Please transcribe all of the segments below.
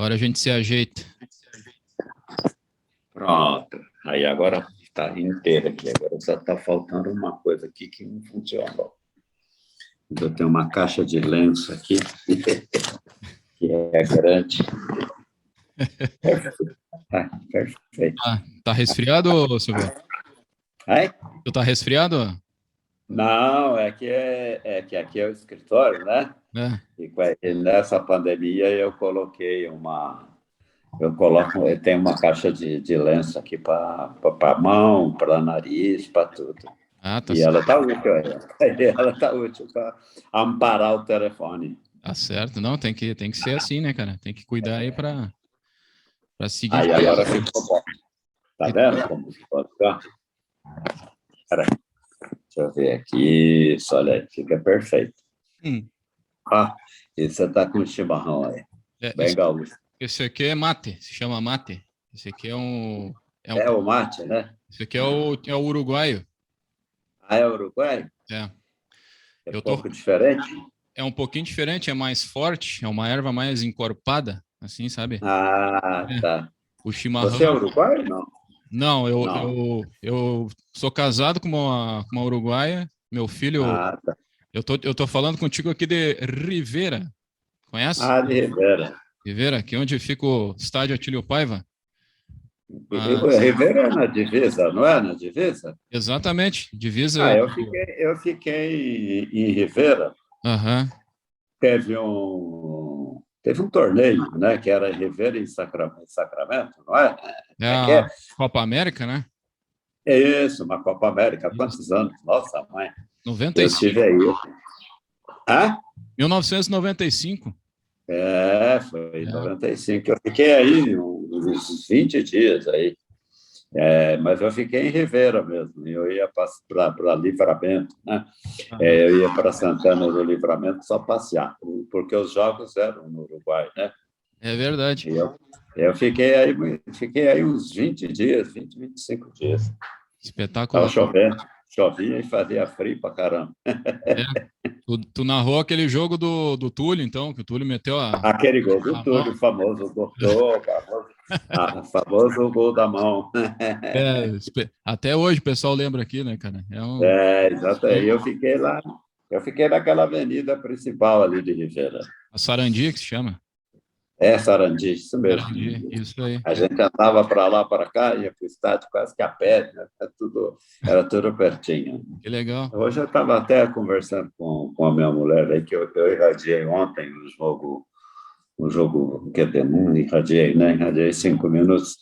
Agora a gente se ajeita. Pronto. Aí agora está inteira aqui. Agora só está faltando uma coisa aqui que não funcionou. Eu tenho uma caixa de lenço aqui, que é grande. Perfeito. Perfeito. Tá resfriado, Silvio? Aí? Tu tá resfriado? Não, é que aqui é o escritório, né? É. E nessa pandemia eu tenho uma caixa de lenço aqui para mão, para nariz, para tudo. Ah, tá E certo. ela está útil, ela está útil para amparar o telefone. Tá certo. Não, tem que ser assim, né, cara? Tem que cuidar aí para seguir. Aí agora ficou bom. Tá E- vendo como ficou? Peraí, deixa eu ver aqui. Isso, olha aí, fica perfeito. Hum. Ah, e você está com chimarrão aí. É, Bem gaúcho. esse aqui é mate, se chama mate. Esse aqui é um. É o mate, né? Esse aqui é o uruguaio. Ah, é Uruguai? É. É Eu tô. pouco diferente? É um pouquinho diferente, é mais forte, é uma erva mais encorpada, assim, sabe? Ah, É. tá. O Você é chimarrão. uruguaio ou não? Não, eu, Não. eu, eu sou casado com uma uruguaia. Meu filho, Ah, tá. eu tô falando contigo aqui de Rivera. Conhece? Ah, de Rivera. Rivera, que é onde fica o estádio Atílio Paiva. Mas, Rivera é na divisa, não é na divisa? exatamente, divisa. Ah, eu fiquei em Rivera. Aham. Teve um torneio, né, que era Rivera em Sacramento, não é? É Como é que a é? Copa América, né? É isso, uma Copa América. Há Isso. quantos anos? Nossa, mãe. Eu 95. estive aí. Ah? 1995. Foi em É. 95. Eu fiquei aí uns 20 dias aí. Mas eu fiquei em Rivera mesmo. Eu ia para Livramento, né? Aham. Eu ia para Santana do Livramento só passear, porque os jogos eram no Uruguai, né? É verdade. E eu fiquei aí uns 20 dias, 25 dias. Estava Espetacular. chovendo, chovia e fazia frio para caramba. É. Tu narrou aquele jogo do Túlio, então, que o Túlio meteu Aquele gol do a mão. Túlio, o famoso gol, famoso gol da mão. É, até hoje o pessoal lembra aqui, né, cara? É um. Exato. E eu fiquei naquela avenida principal ali de Ribeira. A Sarandi que se chama. Sarandi, isso mesmo. Sarandi, isso aí. A gente andava para lá, para cá, ia para o estádio quase que a pé, né? Era tudo pertinho. Que legal. Hoje eu estava até conversando com a minha mulher aí, que eu irradiei ontem um jogo, quer dizer, não irradiei, né? Irradiei 5 minutos,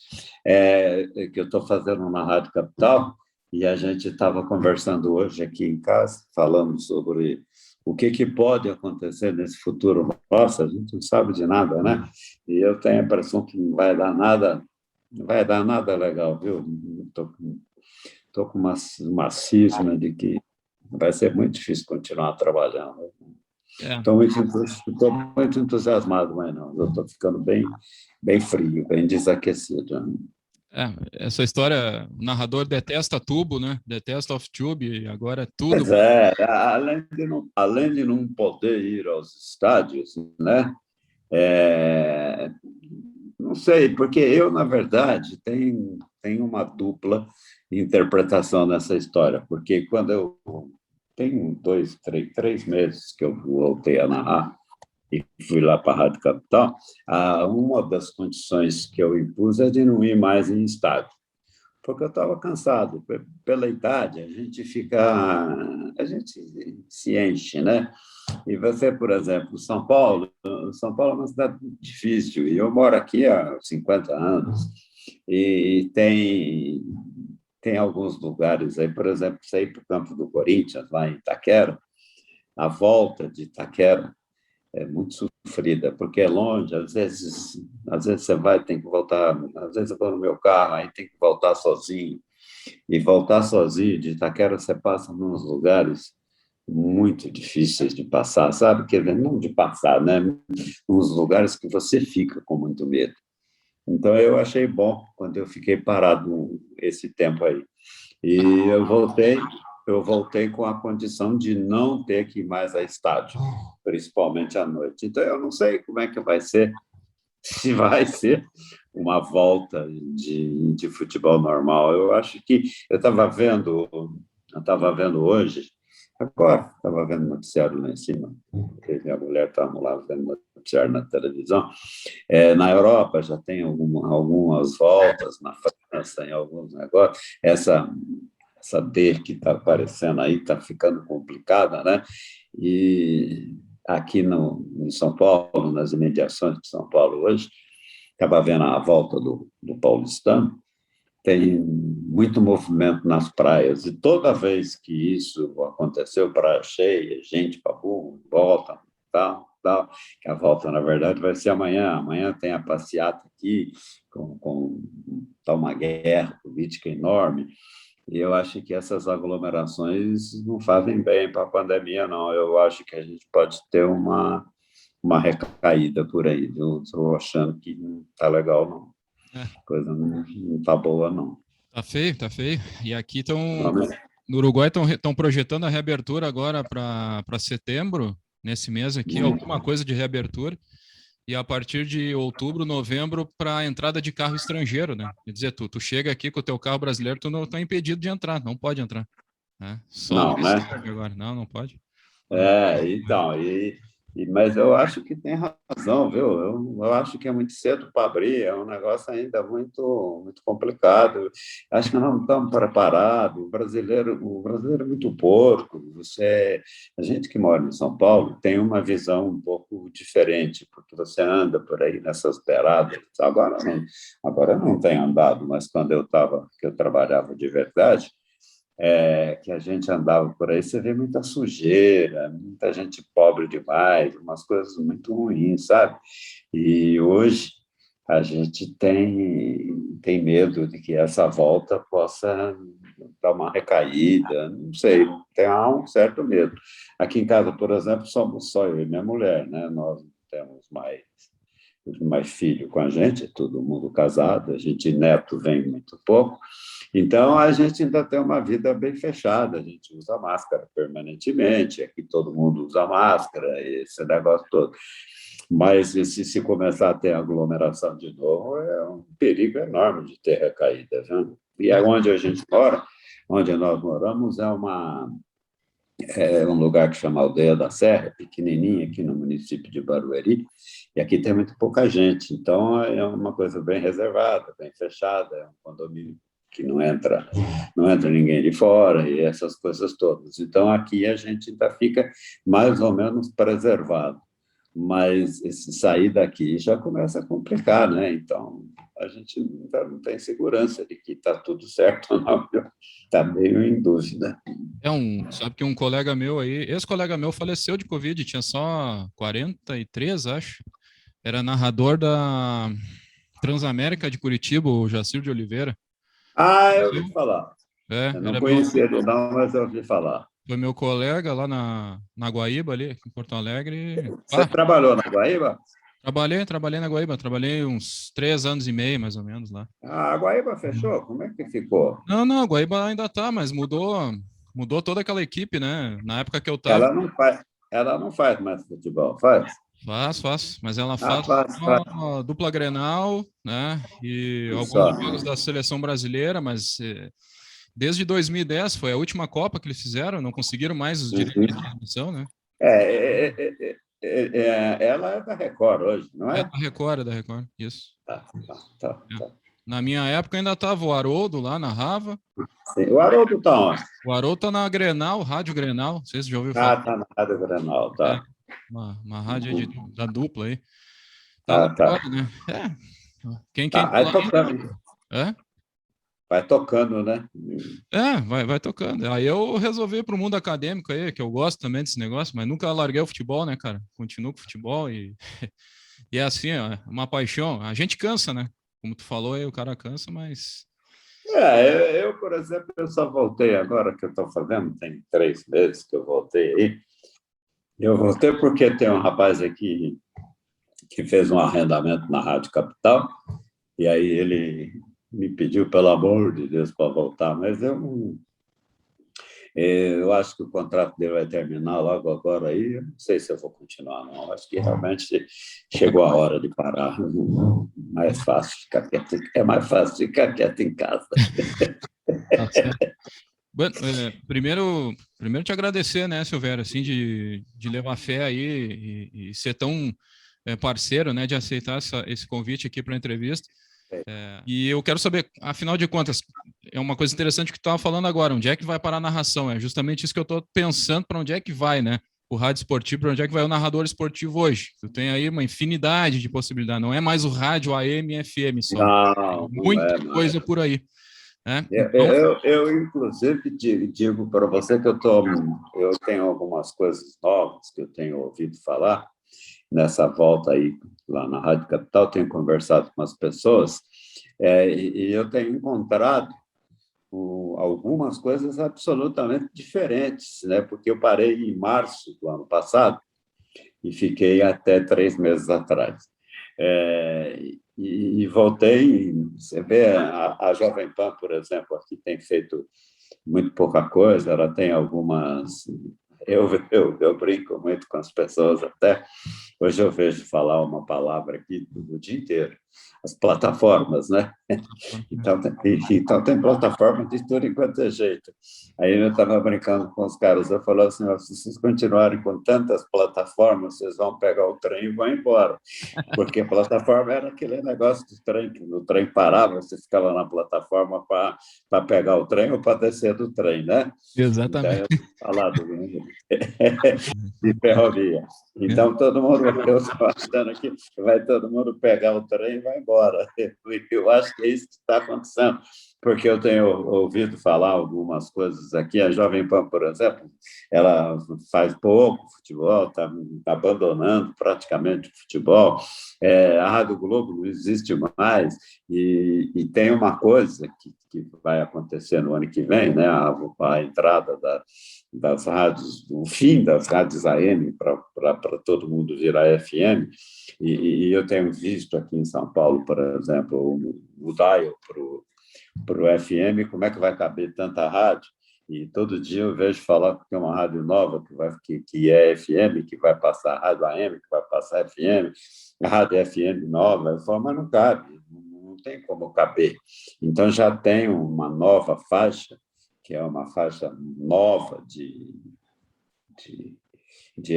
que eu estou fazendo na Rádio Capital, e a gente estava conversando hoje aqui em casa, falando sobre o que pode acontecer nesse futuro nosso, a gente não sabe de nada, né? E eu tenho a impressão que não vai dar nada legal, viu? Estou com uma cisma de que vai ser muito difícil continuar trabalhando. É, Estou muito entusiasmado, mas não, eu estou ficando bem, bem frio, bem desaquecido. essa história, o narrador detesta tubo, né? Detesta off-tube, e agora é tudo. Pois além de não poder ir aos estádios, né? Não sei, porque eu, na verdade, tenho uma dupla interpretação nessa história, porque quando eu tenho 3 meses que eu voltei a narrar, e fui lá para a Rádio Capital, uma das condições que eu impus é de não ir mais em estádio, porque eu estava cansado. Pela idade, a gente se enche, né? E você, por exemplo, São Paulo é uma cidade difícil, e eu moro aqui há 50 anos, e tem alguns lugares aí, por exemplo, você ir para o campo do Corinthians, lá em Itaquera, a volta de Itaquera é muito sofrida, porque é longe, às vezes você vai, tem que voltar, às vezes eu vou no meu carro, aí tem que voltar sozinho, e voltar sozinho de Itaquera você passa nos lugares muito difíceis de passar, sabe? Quer dizer, não de passar, né? Uns lugares que você fica com muito medo. Então, eu achei bom quando eu fiquei parado esse tempo aí. E eu voltei com a condição de não ter que ir mais a estádio, principalmente à noite. Então, eu não sei como é que vai ser, se vai ser uma volta de futebol normal. Eu acho que eu estava vendo hoje, agora, estava vendo noticiário lá em cima, porque minha mulher estava lá vendo noticiário na televisão. Na Europa já tem algumas voltas, na França, em alguns negócios. Essa D que está aparecendo aí está ficando complicada, né? E aqui em São Paulo, nas imediações de São Paulo hoje, estava vendo a volta do Paulistano, tem muito movimento nas praias, e toda vez que isso aconteceu, praia cheia, gente para burro, volta, tal, que a volta, na verdade, vai ser amanhã. Amanhã tem a passeata aqui, tá uma guerra política enorme, e eu acho que essas aglomerações não fazem bem para a pandemia, não. Eu acho que a gente pode ter uma recaída por aí. Eu estou achando que não está legal, não. É, A coisa não está boa, não. tá feio, tá feio. E aqui estão, Vamos. no Uruguai estão projetando a reabertura agora para setembro, nesse mês aqui, alguma coisa de reabertura. E a partir de outubro, novembro, para a entrada de carro estrangeiro, né? Quer dizer, tu chega aqui com o teu carro brasileiro, tu não tá impedido de entrar, não pode entrar, né? Só Não, né? agora, não pode. Então, mas eu acho que tem razão, viu? Eu acho que é muito cedo para abrir, é um negócio ainda muito, muito complicado. Acho que nós não estamos preparados. O brasileiro é muito porco. A gente que mora em São Paulo tem uma visão um pouco diferente, porque você anda por aí nessas beiradas. Agora não tenho andado, mas quando que eu trabalhava de verdade, que a gente andava por aí, você vê muita sujeira, muita gente pobre demais, umas coisas muito ruins, sabe? E hoje a gente tem medo de que essa volta possa dar uma recaída, não sei, tem um certo medo. Aqui em casa, por exemplo, somos só eu e minha mulher, né? Nós não temos mais filho com a gente, todo mundo casado, a gente neto vem muito pouco, então a gente ainda tem uma vida bem fechada, a gente usa máscara permanentemente, aqui todo mundo usa máscara, esse negócio todo. Mas se começar a ter aglomeração de novo, é um perigo enorme de ter recaída, viu? E é onde a gente mora, onde nós moramos, é um lugar que chama Aldeia da Serra, pequenininha, aqui no município de Barueri, e aqui tem muito pouca gente, então é uma coisa bem reservada, bem fechada, é um condomínio que não entra ninguém de fora e essas coisas todas. Então aqui a gente ainda fica mais ou menos preservado, mas esse sair daqui já começa a complicar, né? Então a gente ainda não tem segurança de que está tudo certo ou não, está meio em dúvida. Sabe que um colega meu aí, esse colega meu faleceu de Covid, tinha só 43, acho. Era narrador da Transamérica de Curitiba, o Jacir de Oliveira. Eu ouvi falar. Eu não Era conhecia ele, não, mas eu ouvi falar. foi meu colega lá na Guaíba, ali, em Porto Alegre. Você trabalhou na Guaíba? Trabalhei na Guaíba, trabalhei uns 3 anos e meio, mais ou menos, lá. A Guaíba fechou? Como é que ficou? Não, a Guaíba ainda tá, mas mudou toda aquela equipe, né? Na época que eu tava, Ela não faz mais futebol, faz? faz, mas ela faz Faz. só dupla Grenal, né? E alguns Só. jogos da seleção brasileira, mas desde 2010 foi a última Copa que eles fizeram, não conseguiram mais os direitos de Uhum. transmissão, né? Ela é da Record hoje, não É é? da Record, é da Record, isso. Tá, tá, É. tá. Na minha época ainda tava o Haroldo lá, narrava. Sim. O Haroldo está onde? O Haroldo tá na Grenal, Rádio Grenal, não sei se você já ouviu falar. Tá na Rádio Granal, É, tá. uma rádio aí da dupla aí. Tá na Tá. hora, né? Quem Tá, tá aí lá tocando. ainda. Vai tocando, né? Vai tocando. Aí eu resolvi ir pro mundo acadêmico aí, que eu gosto também desse negócio, mas nunca larguei o futebol, né, cara? Continuo com o futebol e é assim, ó, uma paixão. A gente cansa, né? Como tu falou aí, o cara cansa, mas. Por exemplo, eu só voltei agora que eu estou fazendo, tem 3 meses que eu voltei aí. Eu voltei porque tem um rapaz aqui que fez um arrendamento na Rádio Capital, e aí ele me pediu, pelo amor de Deus, para voltar, mas Eu acho que o contrato dele vai terminar logo agora aí. Eu não sei se eu vou continuar, não. Acho que realmente chegou a hora de parar. Mais fácil ficar quieto, é mais fácil ficar quieto em casa. Tá certo. Bueno, primeiro te agradecer, né, Silvério, assim, de levar fé aí e ser tão parceiro, né, de aceitar esse convite aqui para a entrevista. E eu quero saber, afinal de contas, é uma coisa interessante que tu estava falando agora, onde é que vai parar a narração? É justamente isso que eu estou pensando, para onde é que vai, né? O rádio esportivo, para onde é que vai o narrador esportivo hoje? Tu tem aí uma infinidade de possibilidades, não é mais o rádio AM e FM só. Tem Não, não muita é, não é. coisa por aí, né? Então, Eu, inclusive, digo para você que eu tenho algumas coisas novas que eu tenho ouvido falar nessa volta aí lá na Rádio Capital, tenho conversado com as pessoas, e eu tenho encontrado algumas coisas absolutamente diferentes, né? Porque eu parei em março do ano passado e fiquei até 3 meses atrás. E voltei, você vê, a Jovem Pan, por exemplo, aqui tem feito muito pouca coisa, ela tem algumas... Eu brinco muito com as pessoas até. Hoje eu vejo falar uma palavra aqui o dia inteiro, as plataformas, né? Então tem plataforma de tudo enquanto é jeito. Aí eu estava brincando com os caras, eu falava assim, se vocês continuarem com tantas plataformas, vocês vão pegar o trem e vão embora, porque a plataforma era aquele negócio do trem, que o trem parava, você ficava na plataforma para pegar o trem ou para descer do trem, né? Então, exatamente. eu falar de ferrovia. Então, todo mundo, eu estou achando que vai todo mundo pegar o trem e vai embora. Eu acho que é isso que está acontecendo, porque eu tenho ouvido falar algumas coisas aqui. A Jovem Pan, por exemplo, ela faz pouco futebol, está abandonando praticamente o futebol. A Rádio Globo não existe mais, e tem uma coisa que vai acontecer no ano que vem, né? A entrada das rádios, o fim das rádios AM para todo mundo virar FM, e eu tenho visto aqui em São Paulo, por exemplo, o dial para o FM, como é que vai caber tanta rádio? E todo dia eu vejo falar que tem uma rádio nova que é FM, que vai passar rádio AM, que vai passar FM, a rádio FM nova. Eu falo, mas não cabe, não tem como caber. Então já tem uma nova faixa, que é uma faixa nova de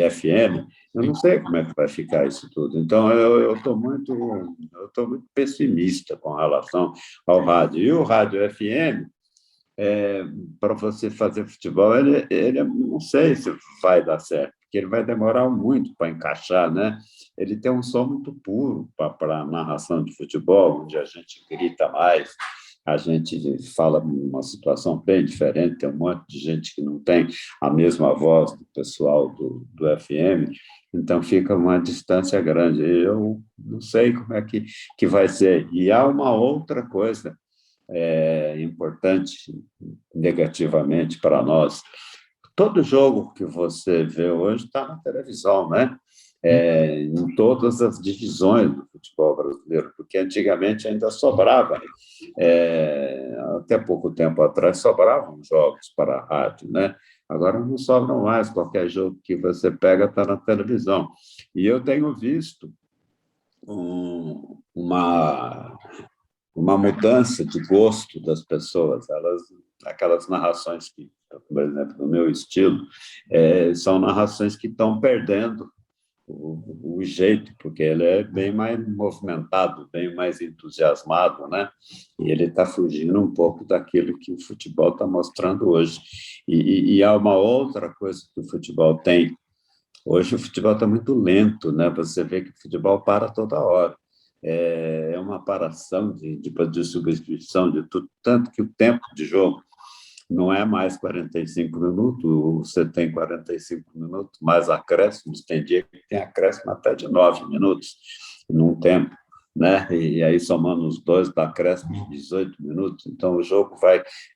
FM, eu não sei como é que vai ficar isso tudo. Então, eu estou muito pessimista com relação ao rádio. E o rádio FM, para você fazer futebol, ele não sei se vai dar certo, porque ele vai demorar muito para encaixar, né? Ele tem um som muito puro para a narração de futebol, onde a gente grita mais, a gente fala uma situação bem diferente, tem um monte de gente que não tem a mesma voz do pessoal do FM, então fica uma distância grande. Eu não sei como é que vai ser. E há uma outra coisa importante negativamente para nós. Todo jogo que você vê hoje está na televisão, né? Em todas as divisões do futebol brasileiro, porque antigamente ainda sobrava, até pouco tempo atrás sobravam jogos para a rádio, né? Agora não sobram mais, qualquer jogo que você pega está na televisão. E eu tenho visto uma mudança de gosto das pessoas. Aquelas narrações que, por exemplo, no meu estilo, são narrações que estão perdendo o jeito, porque ele é bem mais movimentado, bem mais entusiasmado, né? E ele está fugindo um pouco daquilo que o futebol está mostrando hoje. E há uma outra coisa que o futebol tem. Hoje o futebol está muito lento, né? Você vê que o futebol para toda hora. É uma paração de substituição de tudo, tanto que o tempo de jogo não é mais 45 minutos, você tem 45 minutos, mais acréscimos, tem dia que tem acréscimo até de 9 minutos num tempo, né? E aí, somando os dois, dá acréscimo de 18 minutos, então o jogo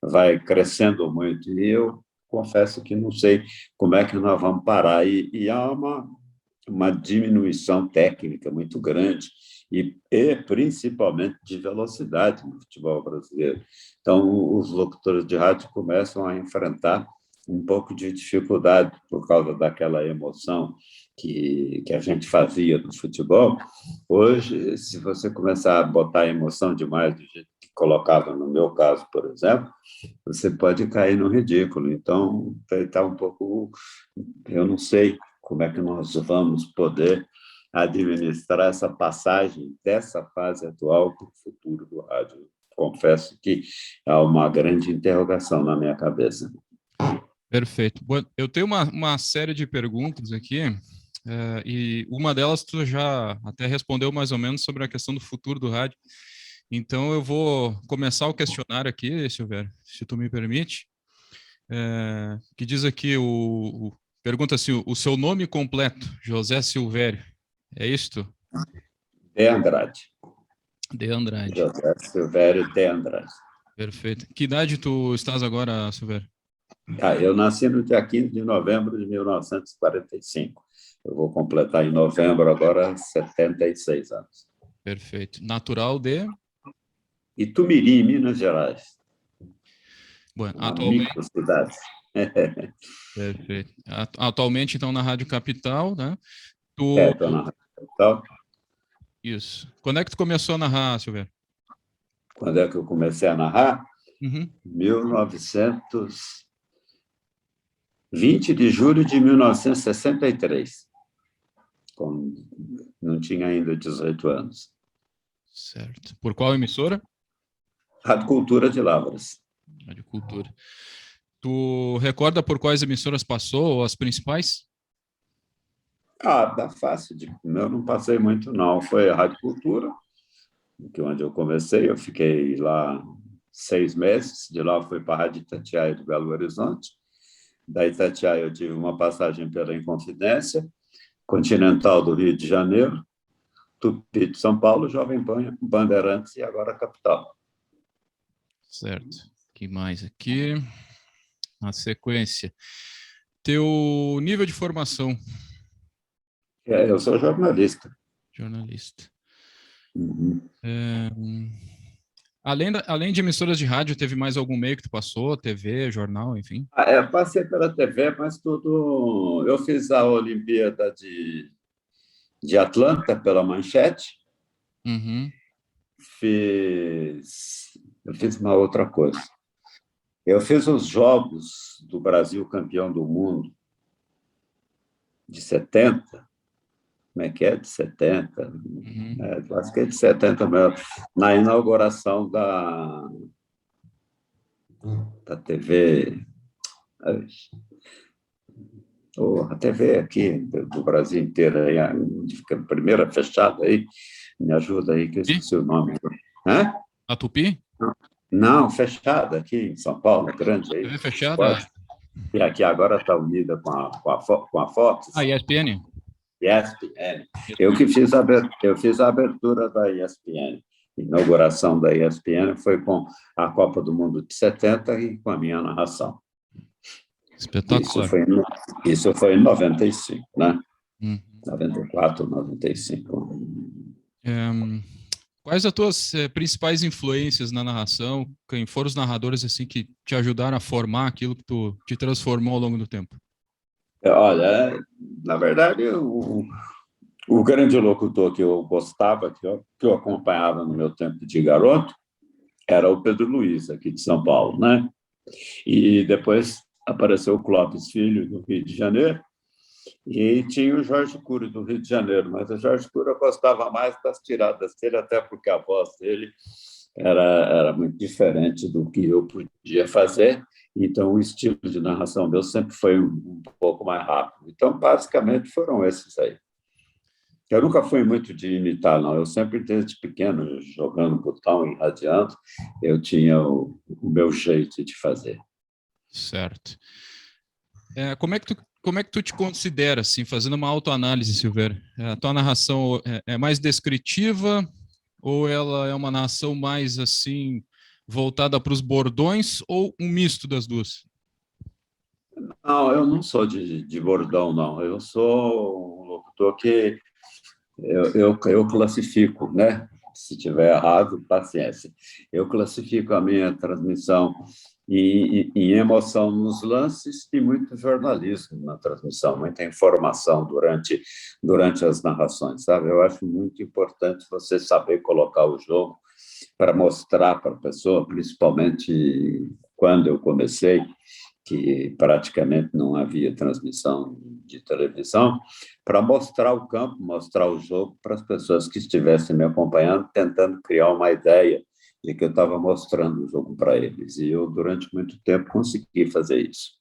vai crescendo muito, e eu confesso que não sei como é que nós vamos parar, e há uma diminuição técnica muito grande, e principalmente de velocidade no futebol brasileiro. Então, os locutores de rádio começam a enfrentar um pouco de dificuldade por causa daquela emoção que a gente fazia no futebol. Hoje, se você começar a botar emoção demais, do jeito que colocava no meu caso, por exemplo, você pode cair no ridículo. Então, está um pouco... Eu não sei como é que nós vamos poder administrar essa passagem dessa fase atual para o futuro do rádio. Confesso que há uma grande interrogação na minha cabeça. Perfeito. Bom, eu tenho uma série de perguntas aqui, e uma delas tu já até respondeu mais ou menos sobre a questão do futuro do rádio. Então eu vou começar o questionário aqui, Silvério, se tu me permite, que diz aqui, pergunta assim, o seu nome completo, José Silvério, é isto? De Andrade. De Andrade. José Silvério de Andrade. Perfeito. Que idade tu estás agora, Silvério? Eu nasci no dia 15 de novembro de 1945. Eu vou completar em novembro agora 76 anos. Perfeito. Natural de? Itumiri, Minas Gerais. Bom, Uma atualmente... microcidade. Perfeito. Atualmente, então, na Rádio Capital, né? Estou na Rádio Capital. Isso. Quando é que tu começou a narrar, Silvério? Quando é que eu comecei a narrar? Uhum. 20 de julho de 1963. Não tinha ainda 18 anos. Certo. Por qual emissora? Rádio Cultura de Lavras. Rádio Cultura. Tu recorda por quais emissoras passou, ou as principais? Dá fácil. Eu não passei muito, não. Foi a Rádio Cultura, que onde eu comecei. Eu fiquei lá 6 meses. De lá fui para a Rádio Itatiaia de Belo Horizonte. Da Itatiaia eu tive uma passagem pela Inconfidência, Continental do Rio de Janeiro, Tupi de São Paulo, Jovem Pan, Bandeirantes e agora a Capital. Certo. Que mais aqui? Na sequência. Teu nível de formação? Eu sou jornalista. Jornalista. Uhum. Além de emissoras de rádio, teve mais algum meio que tu passou? TV, jornal, enfim? Eu passei pela TV, mas tudo... Eu fiz a Olimpíada de Atlanta pela Manchete. Uhum. Eu fiz uma outra coisa. Eu fiz os Jogos do Brasil campeão do mundo de 70. Como é que é? De 70. Uhum. Acho que é de 70 mesmo. Na inauguração da TV... A TV aqui do Brasil inteiro, aí, onde fica a primeira fechada aí, me ajuda aí, que eu esqueci o nome. Hã? A Tupi? Não, fechada aqui em São Paulo, grande aí. TV fechada? E aqui agora está unida com a Fox. ESPN? ESPN. Eu fiz a abertura da ESPN. A inauguração da ESPN foi com a Copa do Mundo de 70 e com a minha narração. Espetacular. Isso foi em 95, né? 94, 95. Quais as tuas principais influências na narração? Quem foram os narradores assim que te ajudaram a formar aquilo que tu te transformou ao longo do tempo? Olha, na verdade, o grande locutor que eu gostava, que eu acompanhava no meu tempo de garoto, era o Pedro Luiz, aqui de São Paulo, né? E depois apareceu o Clóvis Filho, do Rio de Janeiro, e tinha o Jorge Cury, do Rio de Janeiro, mas o Jorge Cury eu gostava mais das tiradas dele, até porque a voz dele era muito diferente do que eu podia fazer, então o estilo de narração meu sempre foi um pouco mais rápido. Então, basicamente, foram esses aí. Eu nunca fui muito de imitar, não. Eu sempre, desde pequeno, jogando botão e radiando, eu tinha o meu jeito de fazer. Certo. Como é que tu te considera, assim, fazendo uma autoanálise, Silvério? A tua narração é mais descritiva ou ela é uma narração mais, assim, voltada para os bordões ou um misto das duas? Não, eu não sou de bordão, não. Eu sou um locutor que eu classifico, né? Se tiver errado, paciência. Eu classifico a minha transmissão em emoção nos lances e muito jornalismo na transmissão, muita informação durante as narrações, sabe? Eu acho muito importante você saber colocar o jogo para mostrar para a pessoa, principalmente quando eu comecei, que praticamente não havia transmissão de televisão, para mostrar o campo, mostrar o jogo para as pessoas que estivessem me acompanhando, tentando criar uma ideia de que eu estava mostrando o jogo para eles. E eu, durante muito tempo, consegui fazer isso.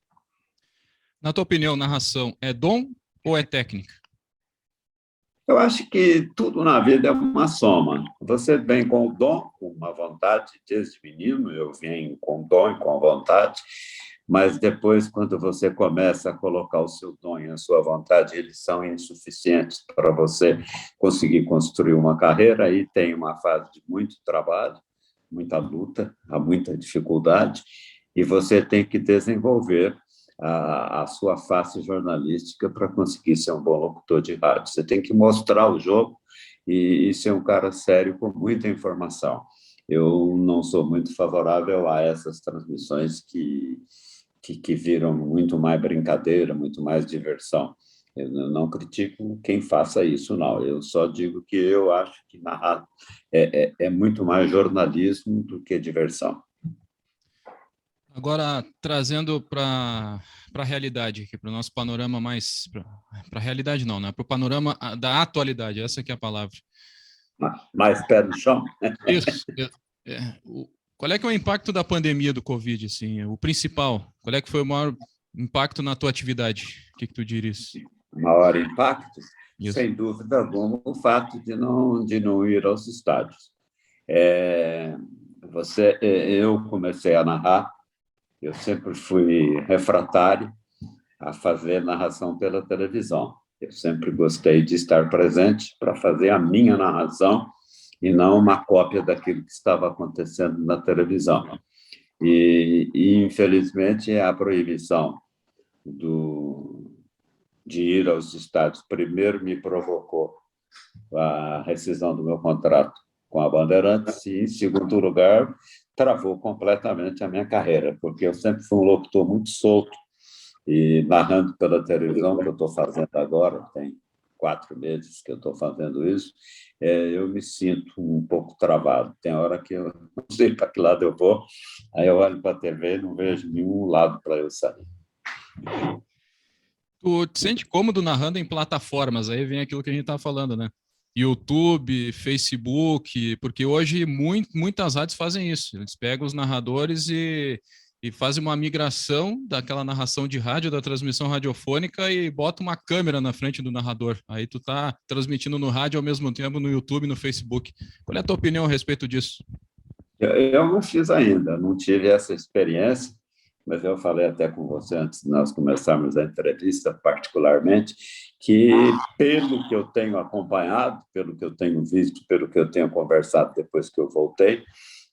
Na tua opinião, narração é dom ou é técnica? Eu acho que tudo na vida é uma soma. Você vem com o dom, com uma vontade, desde menino eu venho com o dom e com a vontade, mas depois, quando você começa a colocar o seu dom e a sua vontade, eles são insuficientes para você conseguir construir uma carreira. Aí tem uma fase de muito trabalho, muita luta, há muita dificuldade, e você tem que desenvolver a sua face jornalística para conseguir ser um bom locutor de rádio. Você tem que mostrar o jogo e ser um cara sério com muita informação. Eu não sou muito favorável a essas transmissões que viram muito mais brincadeira, muito mais diversão. Eu não critico quem faça isso, não. Eu só digo que eu acho que narrar é muito mais jornalismo do que diversão. Agora, trazendo para a realidade, aqui, para o nosso panorama mais... Para a realidade não, né? Para o panorama da atualidade, essa que é a palavra. Mais pé no chão? Isso. Qual é que é o impacto da pandemia do Covid, assim? O principal, qual é que foi o maior impacto na tua atividade? O que tu dirias? O maior impacto? Isso. Sem dúvida alguma, o fato de não ir aos estádios. Eu comecei a narrar, eu sempre fui refratário a fazer narração pela televisão. Eu sempre gostei de estar presente para fazer a minha narração e não uma cópia daquilo que estava acontecendo na televisão. E infelizmente, a proibição de ir aos estádios primeiro me provocou a rescisão do meu contrato com a Bandeirantes e, em segundo lugar, travou completamente a minha carreira, porque eu sempre fui um locutor muito solto e narrando pela televisão, que eu estou fazendo agora, tem 4 meses que eu estou fazendo isso, eu me sinto um pouco travado. Tem hora que eu não sei para que lado eu vou, aí eu olho para a TV e não vejo nenhum lado para eu sair. Tu te sente cômodo narrando em plataformas? Aí vem aquilo que a gente estava falando, né? YouTube, Facebook, porque hoje muitas rádios fazem isso. Eles pegam os narradores e fazem uma migração daquela narração de rádio, da transmissão radiofônica, e bota uma câmera na frente do narrador. Aí tu tá transmitindo no rádio ao mesmo tempo no YouTube e no Facebook. Qual é a tua opinião a respeito disso? Eu não fiz ainda, não tive essa experiência, mas eu falei até com você antes de nós começarmos a entrevista, particularmente, que pelo que eu tenho acompanhado, pelo que eu tenho visto, pelo que eu tenho conversado depois que eu voltei,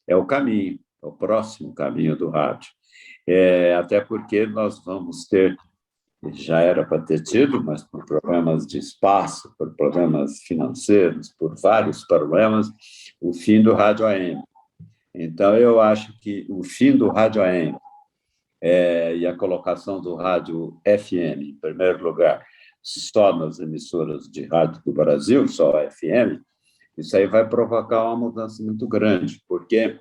é o caminho, é o próximo caminho do rádio. Até porque nós vamos ter, já era para ter tido, mas por problemas de espaço, por problemas financeiros, por vários problemas, o fim do rádio AM. Então, eu acho que o fim do rádio AM e a colocação do rádio FM, em primeiro lugar, só nas emissoras de rádio do Brasil, só FM, isso aí vai provocar uma mudança muito grande, porque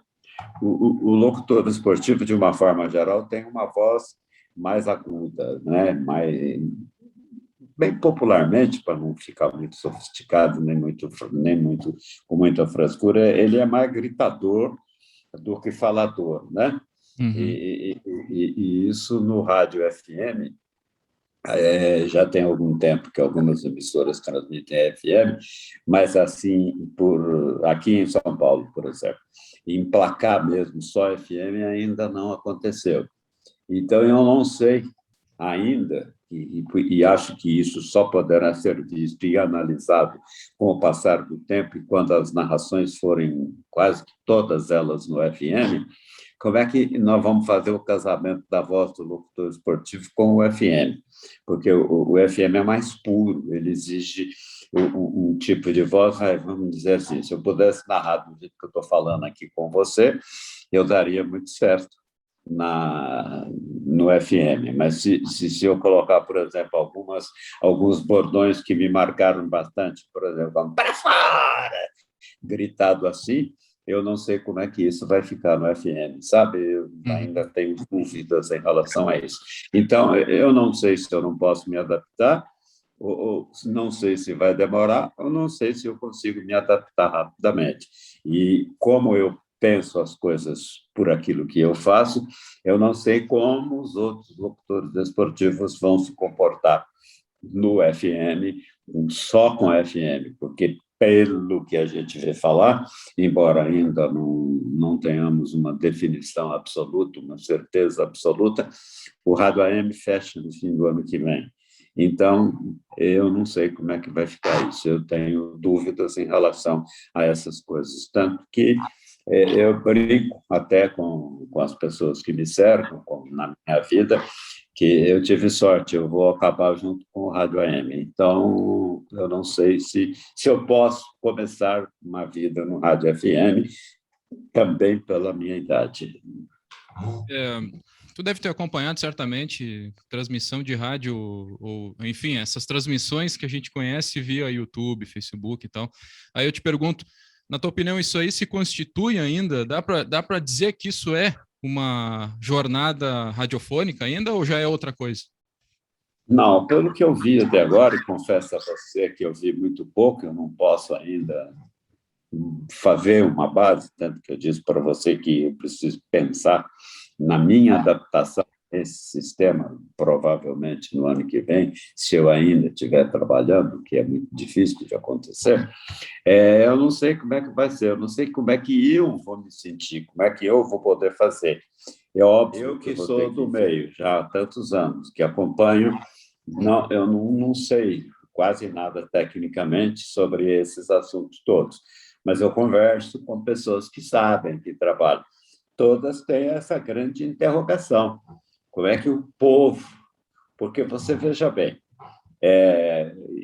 o locutor esportivo, de uma forma geral, tem uma voz mais aguda, né? Bem popularmente, para não ficar muito sofisticado, nem muito com muita frescura, ele é mais gritador do que falador, né? Uhum. E isso no rádio FM já tem algum tempo que algumas emissoras transmitem FM, mas assim, aqui em São Paulo, por exemplo, emplacar mesmo só FM ainda não aconteceu. Então, eu não sei ainda, e acho que isso só poderá ser visto e analisado com o passar do tempo e quando as narrações forem quase que todas elas no FM, como é que nós vamos fazer o casamento da voz do locutor esportivo com o FM? Porque o FM é mais puro, ele exige um tipo de voz, vamos dizer assim, se eu pudesse narrar do jeito que eu estou falando aqui com você, eu daria muito certo no FM, mas se eu colocar, por exemplo, alguns bordões que me marcaram bastante, por exemplo, para fora, gritado assim, eu não sei como é que isso vai ficar no FM, sabe? Eu ainda tenho dúvidas em relação a isso. Então, eu não sei se eu não posso me adaptar, ou não sei se vai demorar, ou não sei se eu consigo me adaptar rapidamente. E como eu penso as coisas por aquilo que eu faço, eu não sei como os outros locutores desportivos vão se comportar no FM, só com FM, porque, pelo que a gente vê falar, embora ainda não tenhamos uma definição absoluta, uma certeza absoluta, o rádio AM fecha no fim do ano que vem. Então, eu não sei como é que vai ficar isso, eu tenho dúvidas em relação a essas coisas, tanto que eu brinco até com as pessoas que me cercam, na minha vida, que eu tive sorte, eu vou acabar junto com o Rádio AM. Então, eu não sei se eu posso começar uma vida no Rádio FM, também pela minha idade. Tu deve ter acompanhado certamente transmissão de rádio, ou enfim, essas transmissões que a gente conhece via YouTube, Facebook e tal. Aí eu te pergunto, na tua opinião, isso aí se constitui ainda? Dá para dizer que isso é uma jornada radiofônica ainda ou já é outra coisa? Não, pelo que eu vi até agora, e confesso a você que eu vi muito pouco, eu não posso ainda fazer uma base, tanto que eu disse para você que eu preciso pensar na minha adaptação a esse sistema, provavelmente no ano que vem, se eu ainda estiver trabalhando, que é muito difícil de acontecer, eu não sei como é que vai ser, eu não sei como é que eu vou me sentir, como é que eu vou poder fazer. É óbvio, eu que sou do meio já há tantos anos, que acompanho, eu não sei quase nada tecnicamente sobre esses assuntos todos, mas eu converso com pessoas que sabem, que trabalham. Todas têm essa grande interrogação. Como é que o povo... Porque você veja bem,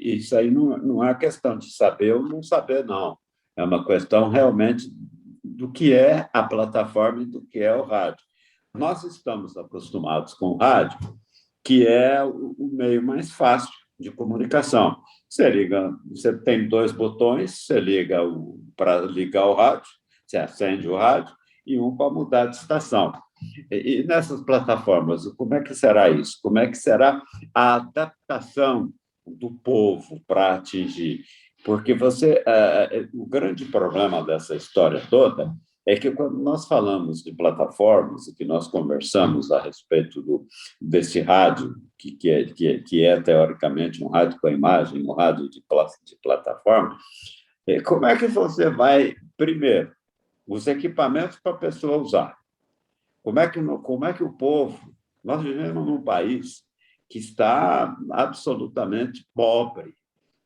isso aí não é questão de saber ou não saber, não. É uma questão realmente do que é a plataforma e do que é o rádio. Nós estamos acostumados com o rádio, que é o meio mais fácil de comunicação. Você tem dois botões, você liga para ligar o rádio, você acende o rádio, e um para mudar de estação. E nessas plataformas, como é que será isso? Como é que será a adaptação do povo para atingir? Porque o grande problema dessa história toda é que quando nós falamos de plataformas e que nós conversamos a respeito desse rádio, que é teoricamente um rádio com imagem, um rádio de plataforma, como é que você vai, primeiro, os equipamentos para a pessoa usar? Como é que o povo... Nós vivemos num país que está absolutamente pobre.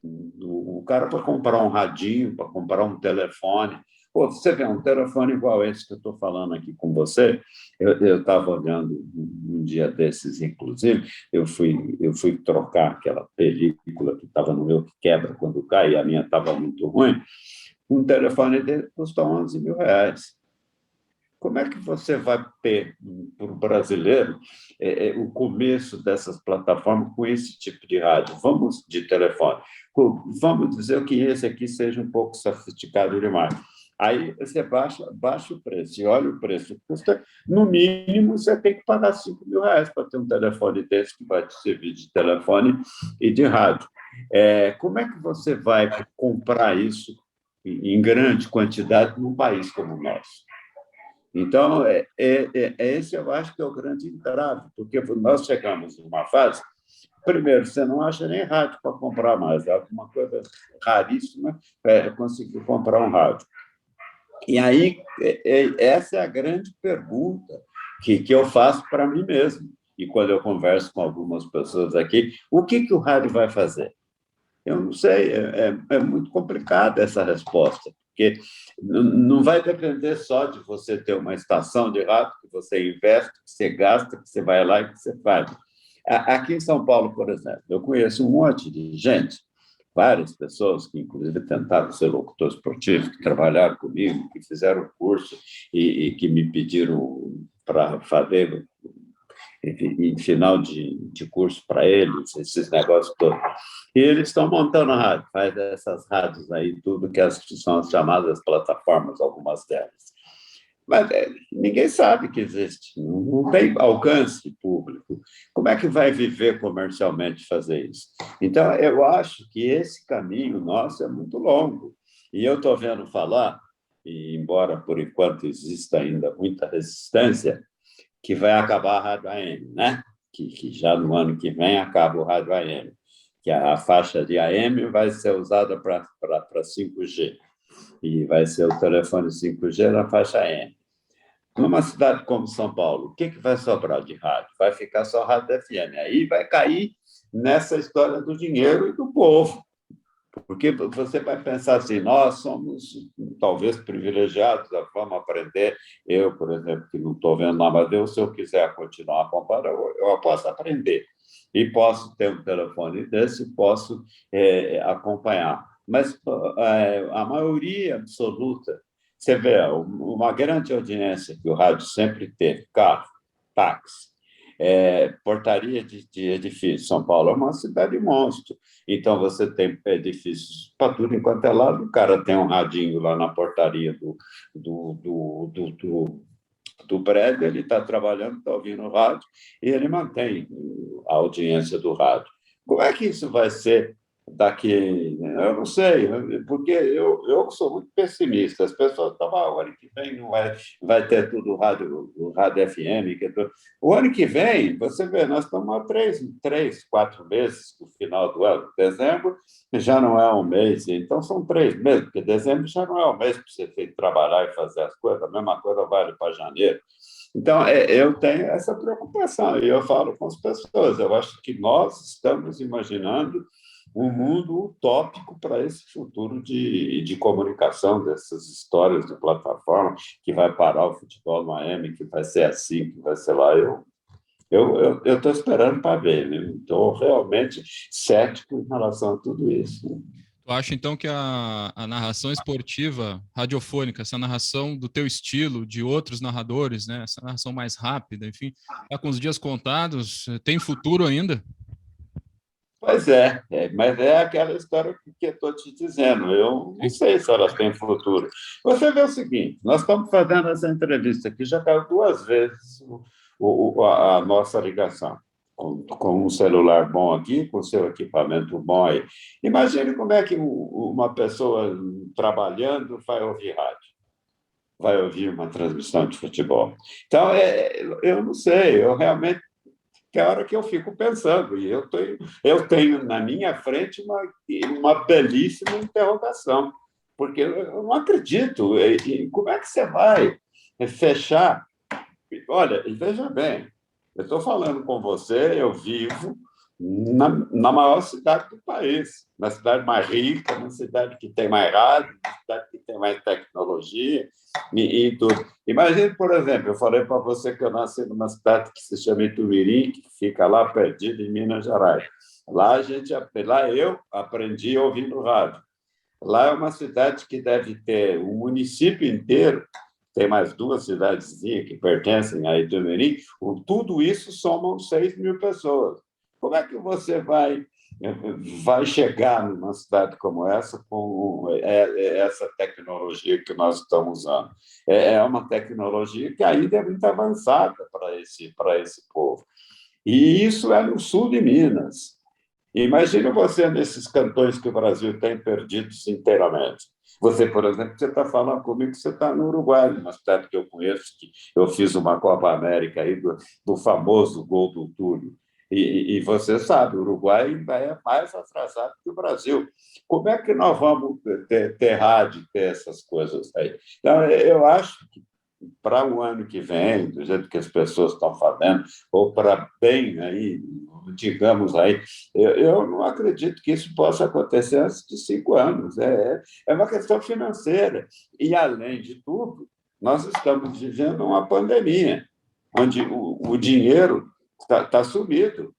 O cara, para comprar um radinho, para comprar um telefone... Pô, você vê um telefone igual esse que eu estou falando aqui com você, eu estava olhando um dia desses, inclusive, eu fui trocar aquela película que estava no meu que quebra quando cai, e a minha estava muito ruim. Um telefone dele custa R$ 11.000. Como é que você vai ter, para o brasileiro, o começo dessas plataformas com esse tipo de rádio? Vamos de telefone. Vamos dizer que esse aqui seja um pouco sofisticado demais. Aí você baixa o preço, e olha o preço. Custa, no mínimo, você tem que pagar R$ 5.000 para ter um telefone desse que vai te servir de telefone e de rádio. Como é que você vai comprar isso em grande quantidade num país como o nosso? Então, esse eu acho que é o grande entrave, porque nós chegamos numa fase... Primeiro, você não acha nem rádio para comprar mais, é uma coisa raríssima conseguir comprar um rádio. E aí, essa é a grande pergunta que eu faço para mim mesmo. E quando eu converso com algumas pessoas aqui, o que o rádio vai fazer? Eu não sei, é muito complicada essa resposta, porque não vai depender só de você ter uma estação de rádio que você investe, que você gasta, que você vai lá e que você faz. Aqui em São Paulo, por exemplo, eu conheço um monte de gente várias pessoas que, inclusive, tentaram ser locutor esportivo, que trabalharam comigo, que fizeram curso e que me pediram para fazer em final de curso para eles, esses negócios todos. E eles estão montando a rádio, faz essas rádios aí, tudo que são as chamadas plataformas, algumas delas. Mas ninguém sabe que existe, não tem alcance público. Como é que vai viver comercialmente fazer isso? Então, eu acho que esse caminho nosso é muito longo. E eu estou vendo falar, e embora por enquanto exista ainda muita resistência, que vai acabar a rádio AM, né? Que já no ano que vem acaba o rádio AM, que a faixa de AM vai ser usada para 5G, e vai ser o telefone 5G na faixa AM. Numa cidade como São Paulo, o que vai sobrar de rádio? Vai ficar só rádio FM. Aí vai cair nessa história do dinheiro e do povo. Porque você vai pensar assim, nós somos talvez privilegiados, vamos aprender. Eu, por exemplo, que não estou vendo nada, mas se eu quiser continuar acompanhando, eu posso aprender. E posso ter um telefone desse, posso acompanhar. Mas a maioria absoluta, você vê, uma grande audiência que o rádio sempre teve, carro, táxi, portaria de edifício. São Paulo é uma cidade monstro. Então, você tem edifícios para tudo enquanto é lado. O cara tem um radinho lá na portaria do prédio, ele está trabalhando, está ouvindo o rádio, e ele mantém a audiência do rádio. Como é que isso vai ser daqui? Eu não sei, porque eu sou muito pessimista. As pessoas estão, o ano que vem não vai ter tudo o rádio FM. O ano que vem, você vê, nós estamos há 4 meses do final do ano. Dezembro já não é um mês, então são 3 meses, porque dezembro já não é um mês para você trabalhar e fazer as coisas, a mesma coisa vale para janeiro. Então, eu tenho essa preocupação, e eu falo com as pessoas, eu acho que nós estamos imaginando um mundo utópico para esse futuro de comunicação, dessas histórias de plataforma, que vai parar o futebol no AM, que vai ser assim, que vai ser lá. Eu estou esperando para ver, né? Estou realmente cético em relação a tudo isso. Tu acha, então, que a narração esportiva radiofônica, essa narração do teu estilo, de outros narradores, né? Essa narração mais rápida, enfim, está com os dias contados, tem futuro ainda? Pois mas é aquela história que eu estou te dizendo. Eu não sei se elas têm futuro. Você vê o seguinte: nós estamos fazendo essa entrevista aqui, já caiu 2 vezes a nossa ligação, com um celular bom aqui, com o seu equipamento bom aí. Imagine como é que uma pessoa trabalhando vai ouvir rádio, vai ouvir uma transmissão de futebol. Então, eu não sei, eu realmente que é a hora que eu fico pensando, e eu tenho na minha frente uma belíssima interrogação, porque eu não acredito. Como é que você vai fechar? Olha, e veja bem, eu estou falando com você, eu vivo na maior cidade do país, na cidade mais rica, na cidade que tem mais rádio, na cidade que tem mais tecnologia e tudo. Imagine, por exemplo, eu falei para você que eu nasci numa cidade que se chama Itumirim, que fica lá perdido em Minas Gerais. Lá eu aprendi ouvindo rádio. Lá é uma cidade que deve ter um município inteiro, tem mais 2 cidadezinhas que pertencem a Itumirim, tudo isso somam 6.000 pessoas. Como é que você vai chegar numa cidade como essa com essa tecnologia que nós estamos usando? É uma tecnologia que ainda é muito avançada para esse povo. E isso é no sul de Minas. Imagina você nesses cantões que o Brasil tem perdidos inteiramente. Você, por exemplo, você está falando comigo que você está no Uruguai, numa cidade que eu conheço, que eu fiz uma Copa América aí do famoso gol do Túlio. E você sabe, o Uruguai ainda é mais atrasado que o Brasil. Como é que nós vamos ter rádio, ter essas coisas aí? Então, eu acho que para o ano que vem, do jeito que as pessoas estão fazendo, ou para bem aí, digamos aí, eu não acredito que isso possa acontecer antes de 5 anos. É uma questão financeira. E, além de tudo, nós estamos vivendo uma pandemia, onde o dinheiro está sumido.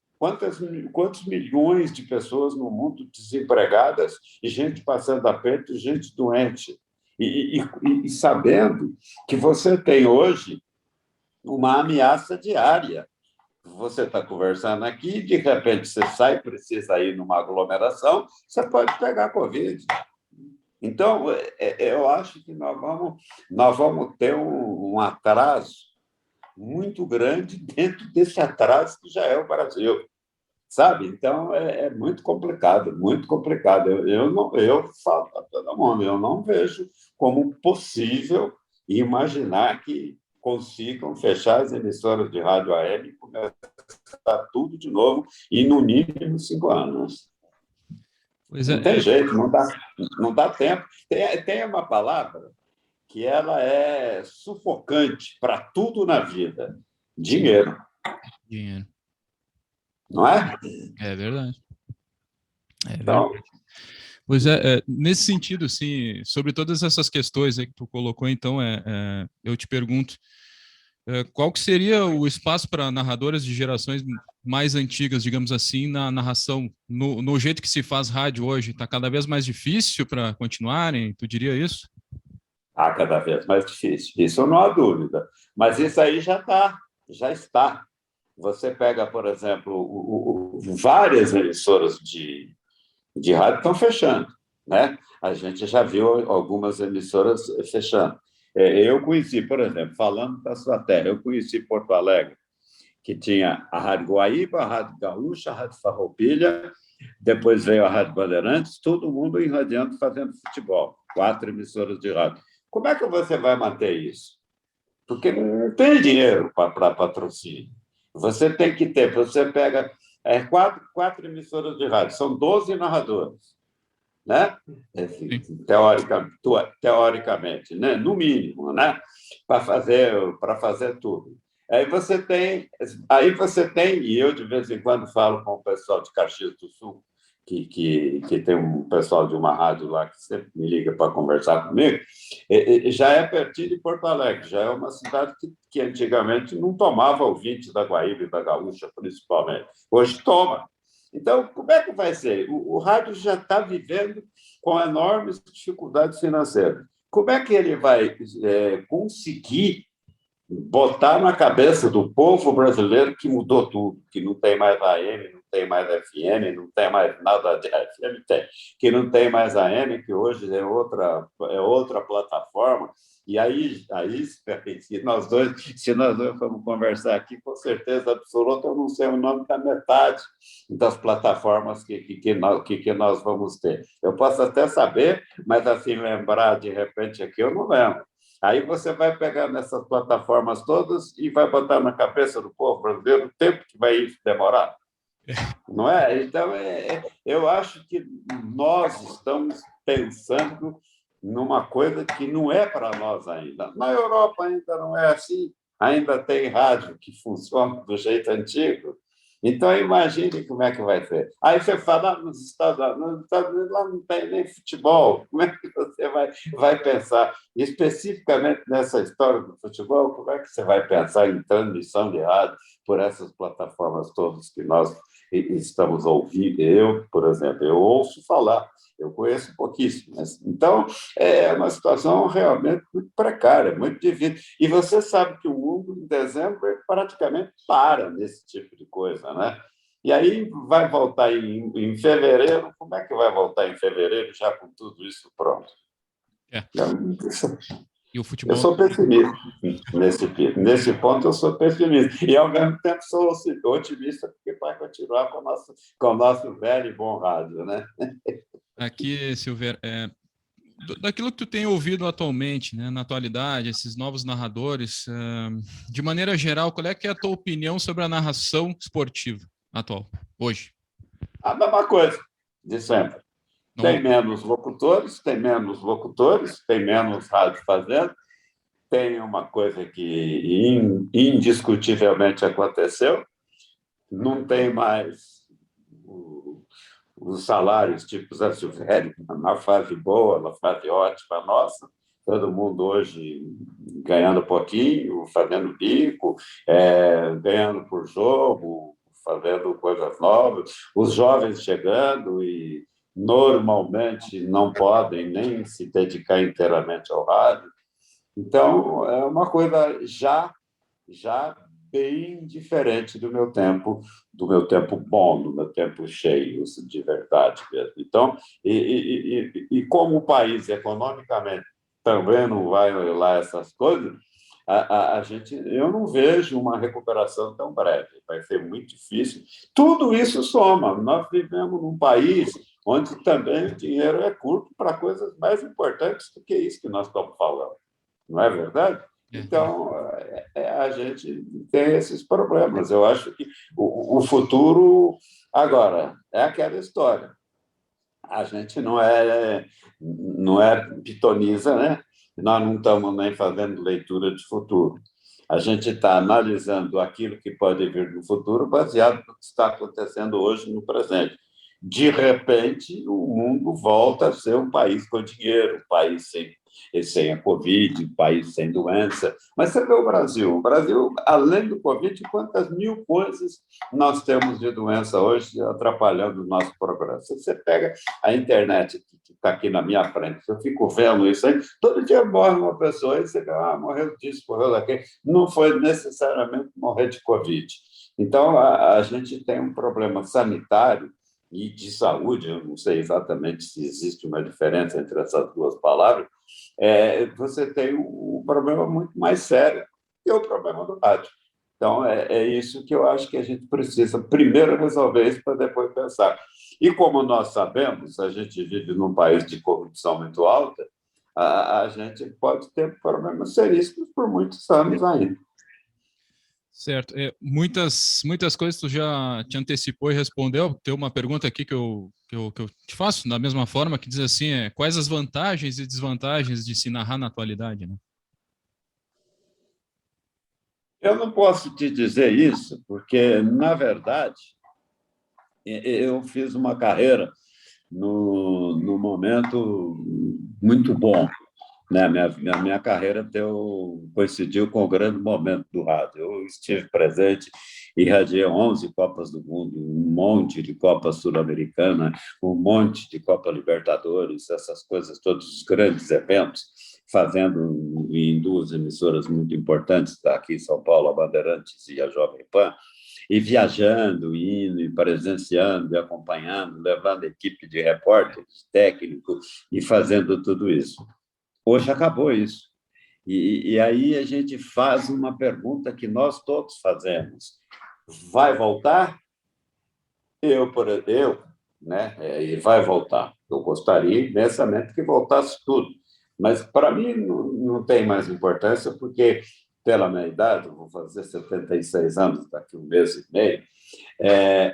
quantos milhões de pessoas no mundo desempregadas e gente passando aperto, gente doente. E sabendo que você tem hoje uma ameaça diária. Você está conversando aqui, de repente você sai, precisa ir numa aglomeração, você pode pegar Covid. Então, eu acho que nós vamos ter um atraso muito grande dentro desse atraso que já é o Brasil, sabe? Então, é muito complicado, muito complicado. Eu falo para todo mundo, eu não vejo como possível imaginar que consigam fechar as emissoras de rádio AM e começar tudo de novo, e no mínimo 5 anos. Pois Não tem jeito, não dá tempo. Tem uma palavra que ela é sufocante para tudo na vida: dinheiro. Dinheiro. Não é? É verdade. É Então, verdade. Pois nesse sentido, assim, sobre todas essas questões aí que tu colocou, então, eu te pergunto, qual que seria o espaço para narradoras de gerações mais antigas, digamos assim, na narração, no jeito que se faz rádio hoje? Está cada vez mais difícil para continuarem? Tu diria isso? cada vez mais difícil. Isso não há dúvida. Mas isso aí já está. Você pega, por exemplo, várias emissoras de rádio estão fechando, né? A gente já viu algumas emissoras fechando. Eu conheci, por exemplo, falando da sua terra, eu conheci Porto Alegre, que tinha a Rádio Guaíba, a Rádio Gaúcha, a Rádio Farroupilha, depois veio a Rádio Bandeirantes, todo mundo irradiando, fazendo futebol, 4 emissoras de rádio. Como é que você vai manter isso? Porque não tem dinheiro para patrocínio. Você tem que ter, você pega quatro emissoras de rádio, são 12 narradores, né? Teoricamente, né? No mínimo, né? Para fazer tudo. Aí você tem, e eu de vez em quando falo com o pessoal de Caxias do Sul, que tem um pessoal de uma rádio lá que sempre me liga para conversar comigo, já é pertinho de Porto Alegre, já é uma cidade que antigamente não tomava ouvinte da Guaíba e da Gaúcha, principalmente. Hoje toma. Então, como é que vai ser? O rádio já está vivendo com enormes dificuldades financeiras. Como é que ele vai conseguir botar na cabeça do povo brasileiro que mudou tudo, que não tem mais AM, não tem mais FM, não tem mais nada de FM, que não tem mais AM, que hoje é outra plataforma. E aí se nós dois formos conversar aqui, com certeza absoluta, eu não sei o nome da metade das plataformas que nós vamos ter. Eu posso até saber, mas assim, lembrar de repente aqui, eu não lembro. Aí você vai pegar nessas plataformas todas e vai botar na cabeça do povo brasileiro o tempo que vai demorar. Não é? Então, eu acho que nós estamos pensando numa coisa que não é para nós ainda. Na Europa ainda não é assim, ainda tem rádio que funciona do jeito antigo. Então, imagine como é que vai ser. Aí você fala, nos Estados Unidos lá não tem nem futebol. Como é que você vai pensar especificamente nessa história do futebol? Como é que você vai pensar em transmissão de rádio por essas plataformas todas que nós estamos ouvindo? Eu, por exemplo, eu ouço falar, eu conheço pouquíssimo. Então, é uma situação realmente muito precária, muito difícil. E você sabe que o mundo, em dezembro, praticamente para nesse tipo de coisa, né? E aí vai voltar em fevereiro. Como é que vai voltar em fevereiro já com tudo isso pronto? É. E o Eu futebol. sou pessimista nesse ponto, eu sou pessimista. E, ao mesmo tempo, sou otimista, porque vai continuar com o nosso velho e bom rádio, né? Aqui, Silveira, daquilo que tu tem ouvido atualmente, né, na atualidade, esses novos narradores, de maneira geral, qual é que é a tua opinião sobre a narração esportiva atual, hoje? A mesma coisa de sempre. Não, Tem menos locutores, tem menos rádio fazendo, tem uma coisa que indiscutivelmente aconteceu, não tem mais os salários tipo Zé Silvério, na fase boa, na fase ótima nossa, todo mundo hoje ganhando pouquinho, fazendo bico, ganhando por jogo, fazendo coisas novas, os jovens chegando e normalmente não podem nem se dedicar inteiramente ao rádio. Então, é uma coisa já bem diferente do meu tempo bom, do meu tempo cheio, de verdade mesmo. Então, e como o país economicamente também não vai lá essas coisas, eu não vejo uma recuperação tão breve, vai ser muito difícil. Tudo isso soma. Nós vivemos num país onde também o dinheiro é curto para coisas mais importantes do que isso que nós estamos falando. Não é verdade? Então, a gente tem esses problemas. Eu acho que o futuro, agora, é aquela história. A gente não é pitonisa, né? Nós não estamos nem fazendo leitura de futuro. A gente está analisando aquilo que pode vir no futuro baseado no que está acontecendo hoje no presente. De repente, o mundo volta a ser um país com dinheiro, um país sem a Covid, um país sem doença. Mas você vê o Brasil. O Brasil, além do Covid, quantas mil coisas nós temos de doença hoje atrapalhando o nosso progresso. Você pega a internet, que está aqui na minha frente, eu fico vendo isso aí, todo dia morre uma pessoa, e você vê, morreu disso, morreu daquilo. Não foi necessariamente morrer de Covid. Então, a gente tem um problema sanitário e de saúde, eu não sei exatamente se existe uma diferença entre essas duas palavras, você tem um problema muito mais sério, que é o problema do rádio. Então, é isso que eu acho que a gente precisa primeiro resolver isso para depois pensar. E como nós sabemos, a gente vive num país de corrupção muito alta, a gente pode ter problemas seríssimos por muitos anos ainda. Certo. Muitas coisas tu já te antecipou e respondeu. Tem uma pergunta aqui que eu te faço da mesma forma, que diz assim, quais as vantagens e desvantagens de se narrar na atualidade, né? Eu não posso te dizer isso, porque, na verdade, eu fiz uma carreira no momento muito bom, né? Minha carreira coincidiu com o grande momento do rádio. Eu estive presente e radiei 11 Copas do Mundo, um monte de Copa Sul-Americana, um monte de Copa Libertadores, essas coisas, todos os grandes eventos, fazendo em duas emissoras muito importantes, aqui em São Paulo, a Bandeirantes e a Jovem Pan, e viajando, indo, e presenciando, e acompanhando, levando equipe de repórteres, técnicos, e fazendo tudo isso. Hoje acabou isso. E aí a gente faz uma pergunta que nós todos fazemos. Vai voltar? Né? E vai voltar. Eu gostaria imensamente que voltasse tudo. Mas, para mim, não tem mais importância, porque, pela minha idade, eu vou fazer 76 anos daqui a um mês e meio,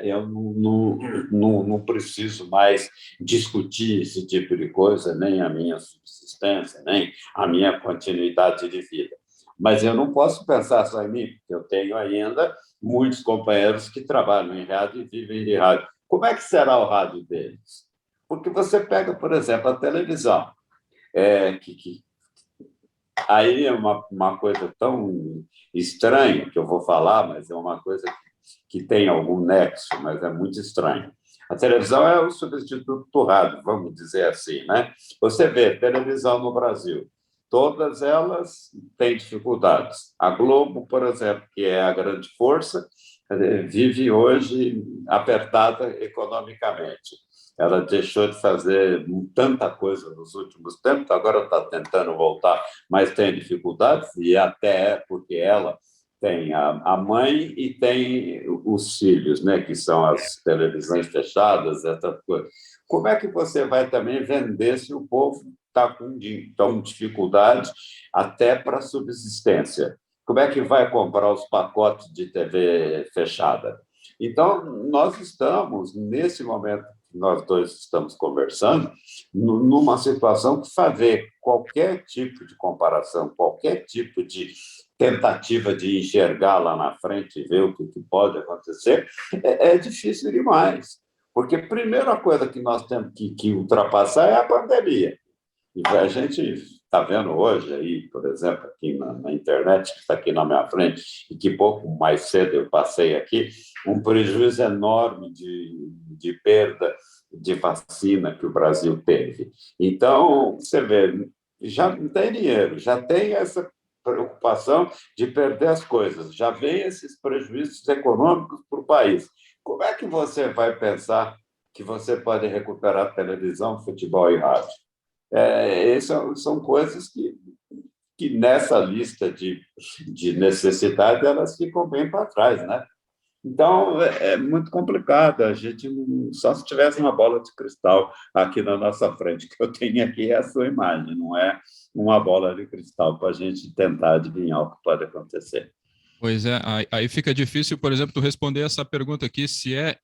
eu não preciso mais discutir esse tipo de coisa, nem a minha subsistência, nem a minha continuidade de vida. Mas eu não posso pensar só em mim, porque eu tenho ainda muitos companheiros que trabalham em rádio e vivem de rádio. Como é que será o rádio deles? Porque você pega, por exemplo, a televisão, que aí é uma coisa tão estranha que eu vou falar, mas é uma coisa que tem algum nexo, mas é muito estranho. A televisão é o substituto do rádio, vamos dizer assim, né? Você vê televisão no Brasil, todas elas têm dificuldades. A Globo, por exemplo, que é a grande força, vive hoje apertada economicamente. Ela deixou de fazer tanta coisa nos últimos tempos, agora está tentando voltar, mas tem dificuldades, e até porque ela tem a mãe e tem os filhos, né, que são as televisões fechadas, essas coisas. Como é que você vai também vender se o povo está com dificuldade até para subsistência? Como é que vai comprar os pacotes de TV fechada? Então, nós estamos, nesse momento que nós dois estamos conversando, numa situação que fazer qualquer tipo de comparação, qualquer tipo de tentativa de enxergar lá na frente e ver o que pode acontecer, é difícil demais. Porque a primeira coisa que nós temos que ultrapassar é a pandemia. E a gente está vendo hoje aí, por exemplo, aqui na internet, que está aqui na minha frente, e que pouco mais cedo eu passei aqui, um prejuízo enorme de perda de vacina que o Brasil teve. Então, você vê, já não tem dinheiro, já tem essa preocupação de perder as coisas, já vem esses prejuízos econômicos para o país. Como é que você vai pensar que você pode recuperar televisão, futebol e rádio? São coisas que nessa lista de necessidade elas ficam bem para trás, né? Então, é muito complicado. A gente só se tivesse uma bola de cristal aqui na nossa frente, que eu tenho aqui é a sua imagem, não é uma bola de cristal para a gente tentar adivinhar o que pode acontecer. Pois é, aí fica difícil, por exemplo, tu responder essa pergunta aqui, se é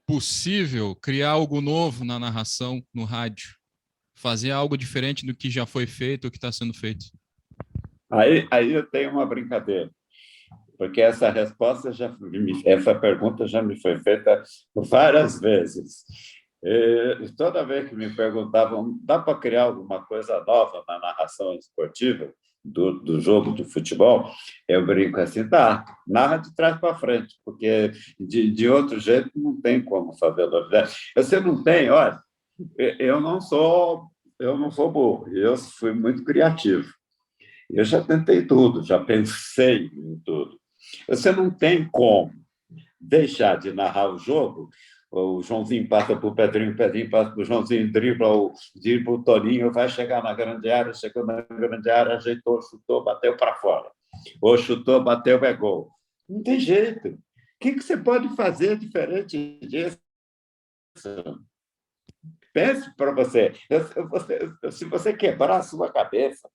possível criar algo novo na narração no rádio, fazer algo diferente do que já foi feito ou que está sendo feito. Aí eu tenho uma brincadeira, porque essa pergunta já me foi feita várias vezes. E toda vez que me perguntavam, dá para criar alguma coisa nova na narração esportiva do jogo de futebol? Eu brinco assim, tá, narra de trás para frente, porque de outro jeito não tem como fazer novidade. Você não tem, olha, eu não sou burro, eu fui muito criativo. Eu já tentei tudo, já pensei em tudo. Você não tem como deixar de narrar o jogo. O Joãozinho passa para o Pedrinho passa para o Joãozinho, dribla o Toninho, vai chegar na grande área, chegou na grande área, ajeitou, chutou, bateu para fora. Ou chutou, bateu, é gol. Não tem jeito. O que você pode fazer diferente disso? Pense para você, se você quebrar a sua cabeça,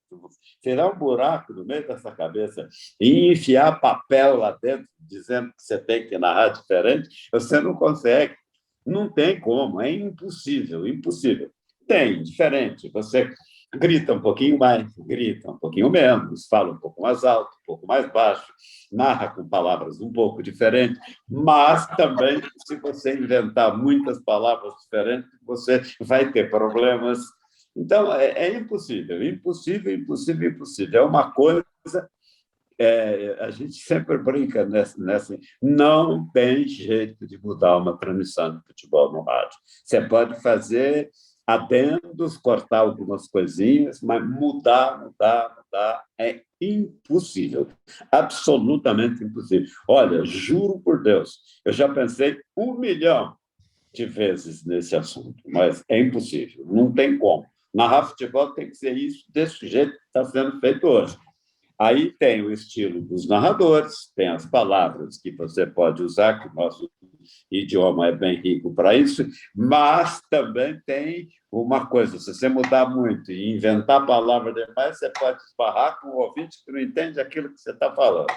tirar um buraco no meio dessa cabeça e enfiar papel lá dentro, dizendo que você tem que narrar diferente, você não consegue. Não tem como, é impossível, impossível. Tem, diferente. Você grita um pouquinho mais, grita um pouquinho menos, fala um pouco mais alto, um pouco mais baixo, narra com palavras um pouco diferentes, mas também, se você inventar muitas palavras diferentes, você vai ter problemas. Então, é impossível, impossível, impossível, impossível. É uma coisa a gente sempre brinca nessa. Não tem jeito de mudar uma transmissão de futebol no rádio. Você pode fazer adendos, cortar algumas coisinhas, mas mudar é impossível, absolutamente impossível. Olha, juro por Deus, eu já pensei 1 milhão de vezes nesse assunto, mas é impossível, não tem como. Narrar futebol tem que ser isso, desse jeito que está sendo feito hoje. Aí tem o estilo dos narradores, tem as palavras que você pode usar, que o nosso idioma é bem rico para isso, mas também tem uma coisa, se você mudar muito e inventar palavras demais, você pode esbarrar com o ouvinte que não entende aquilo que você está falando.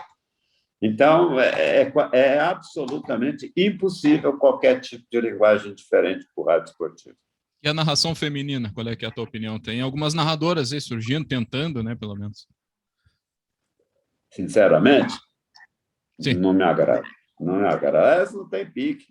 Então, é absolutamente impossível qualquer tipo de linguagem diferente para o rádio esportivo. E a narração feminina, qual é que é a tua opinião? Tem algumas narradoras aí surgindo, tentando, né, pelo menos. Sinceramente, Sim. não me agrada. Não me agrada. Elas não tem pique,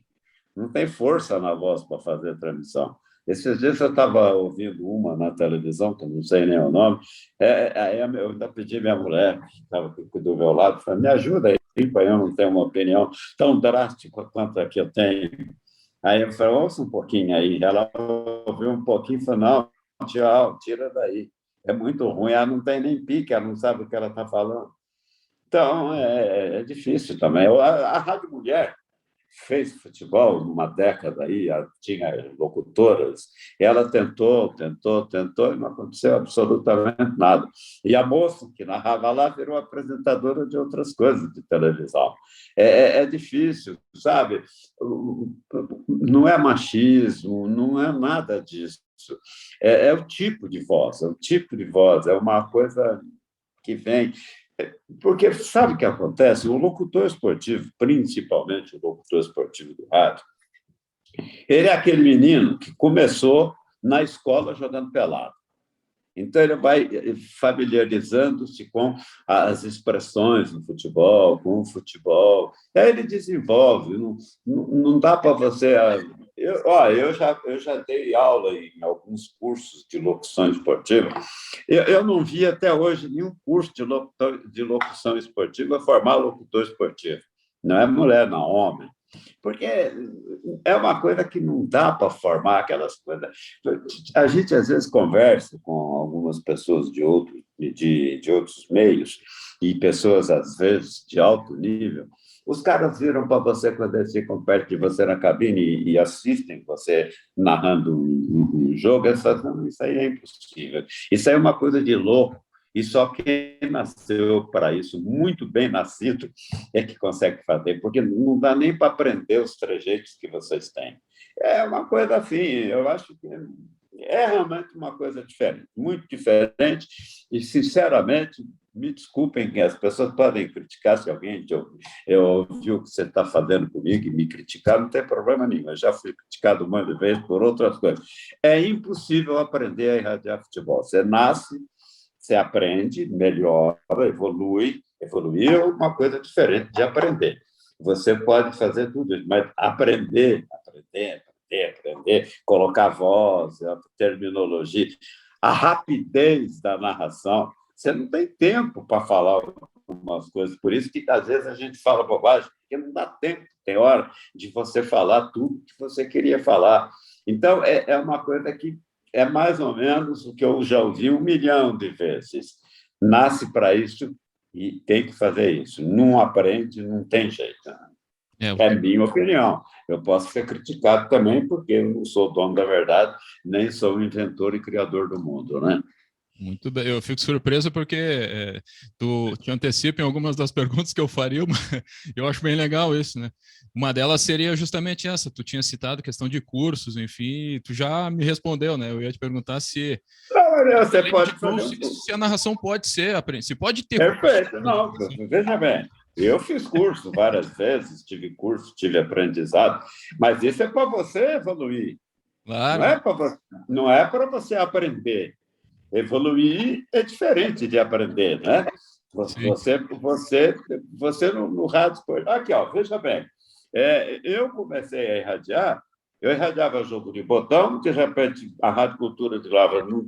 não tem força na voz para fazer a transmissão. Esses dias eu estava ouvindo uma na televisão, que eu não sei nem o nome, aí eu ainda pedi à minha mulher, que estava do meu lado, falei, me ajuda aí, para eu não ter uma opinião tão drástica quanto a que eu tenho. Aí eu falei, ouça um pouquinho aí. Ela ouviu um pouquinho e falou, não, tchau, tira daí. É muito ruim, ela não tem nem pique, ela não sabe o que ela está falando. Então, é difícil também. A Rádio Mulher fez futebol numa década aí, tinha locutoras, e ela tentou, e não aconteceu absolutamente nada. E a moça que narrava lá virou apresentadora de outras coisas de televisão. É difícil, sabe? Não é machismo, não é nada disso. É o tipo de voz, é uma coisa que vem. Porque sabe o que acontece? O locutor esportivo, principalmente o locutor esportivo do rádio, ele é aquele menino que começou na escola jogando pelado. Então, ele vai familiarizando-se com as expressões do futebol, com o futebol. Aí ele desenvolve. Não dá para você... eu já dei aula em alguns cursos de locução esportiva. Eu não vi até hoje nenhum curso de locução esportiva formar locutor esportivo. Não é mulher, não é homem. Porque é uma coisa que não dá para formar, aquelas coisas. A gente, às vezes, conversa com algumas pessoas de outros meios, e pessoas, às vezes, de alto nível. Os caras viram para você quando eles ficam perto de você na cabine e assistem você narrando um jogo, eles falam, não, isso aí é impossível. Isso aí é uma coisa de louco. E só quem nasceu para isso, muito bem nascido, é que consegue fazer, porque não dá nem para aprender os trejeitos que vocês têm. É uma coisa assim, eu acho que é realmente uma coisa diferente, muito diferente, e, sinceramente, me desculpem que as pessoas podem criticar se alguém eu ouvi o que você está fazendo comigo e me criticar, não tem problema nenhum, eu já fui criticado um monte de vezes por outras coisas. É impossível aprender a irradiar futebol. Você nasce, você aprende, melhora, evolui. Evoluir é uma coisa diferente de aprender. Você pode fazer tudo isso, mas aprender, colocar voz, a terminologia, a rapidez da narração, você não tem tempo para falar algumas coisas. Por isso que, às vezes, a gente fala bobagem, porque não dá tempo, tem hora de você falar tudo que você queria falar. Então, é uma coisa que é mais ou menos o que eu já ouvi 1 milhão de vezes. Nasce para isso e tem que fazer isso. Não aprende, não tem jeito. É minha opinião. Eu posso ser criticado também, porque eu não sou dono da verdade, nem sou o inventor e criador do mundo, né? Muito bem, eu fico surpreso porque tu te antecipa em algumas das perguntas que eu faria, mas eu acho bem legal isso, né? Uma delas seria justamente essa, tu tinha citado questão de cursos, enfim, tu já me respondeu, né? Eu ia te perguntar se, não, você além pode de tudo, fazer se a narração pode ser, se pode ter Perfeito. curso. Não, veja bem, eu fiz curso várias vezes, tive curso, tive aprendizado, mas isso é para você evoluir, não Claro, é para você, não é para você aprender. Evoluir é diferente de aprender, né? sim. Você no rádio... Aqui, ó, veja bem, eu comecei a irradiar, eu irradiava jogo de botão, de repente a Rádio Cultura de Lavras não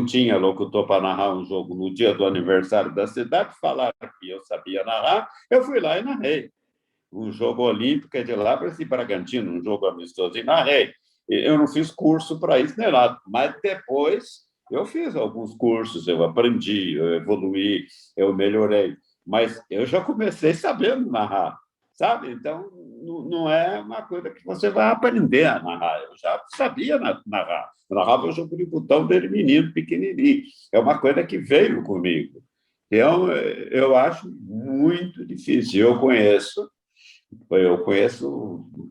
tinha locutor para narrar um jogo no dia do aniversário da cidade, falaram que eu sabia narrar, eu fui lá e narrei. Um jogo olímpico de Lavras e Bragantino, um jogo amistoso, e narrei. Eu não fiz curso para isso nem nada, mas depois eu fiz alguns cursos, eu aprendi, eu evoluí, eu melhorei, mas eu já comecei sabendo narrar, sabe? Então, não é uma coisa que você vai aprender a narrar, eu já sabia narrar, eu narrava o jogo de botão dele menino, pequenininho, é uma coisa que veio comigo. Então, eu acho muito difícil, eu conheço,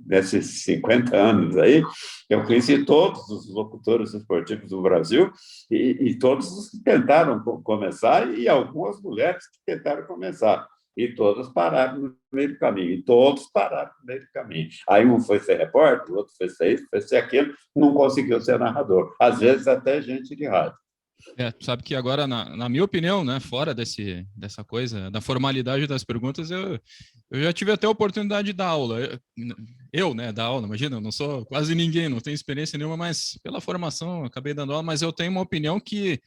nesses 50 anos aí, eu conheci todos os locutores esportivos do Brasil e todos os que tentaram começar e algumas mulheres que tentaram começar. E todas pararam no meio do caminho. E todos pararam no meio do caminho. Aí um foi ser repórter, o outro foi ser isso, foi ser aquilo, não conseguiu ser narrador. Às vezes até gente de rádio. Tu sabe que agora, na minha opinião, né, fora dessa coisa, da formalidade das perguntas, eu já tive até a oportunidade de dar aula. Né, dar aula, imagina, eu não sou quase ninguém, não tenho experiência nenhuma, mas pela formação eu acabei dando aula, mas eu tenho uma opinião que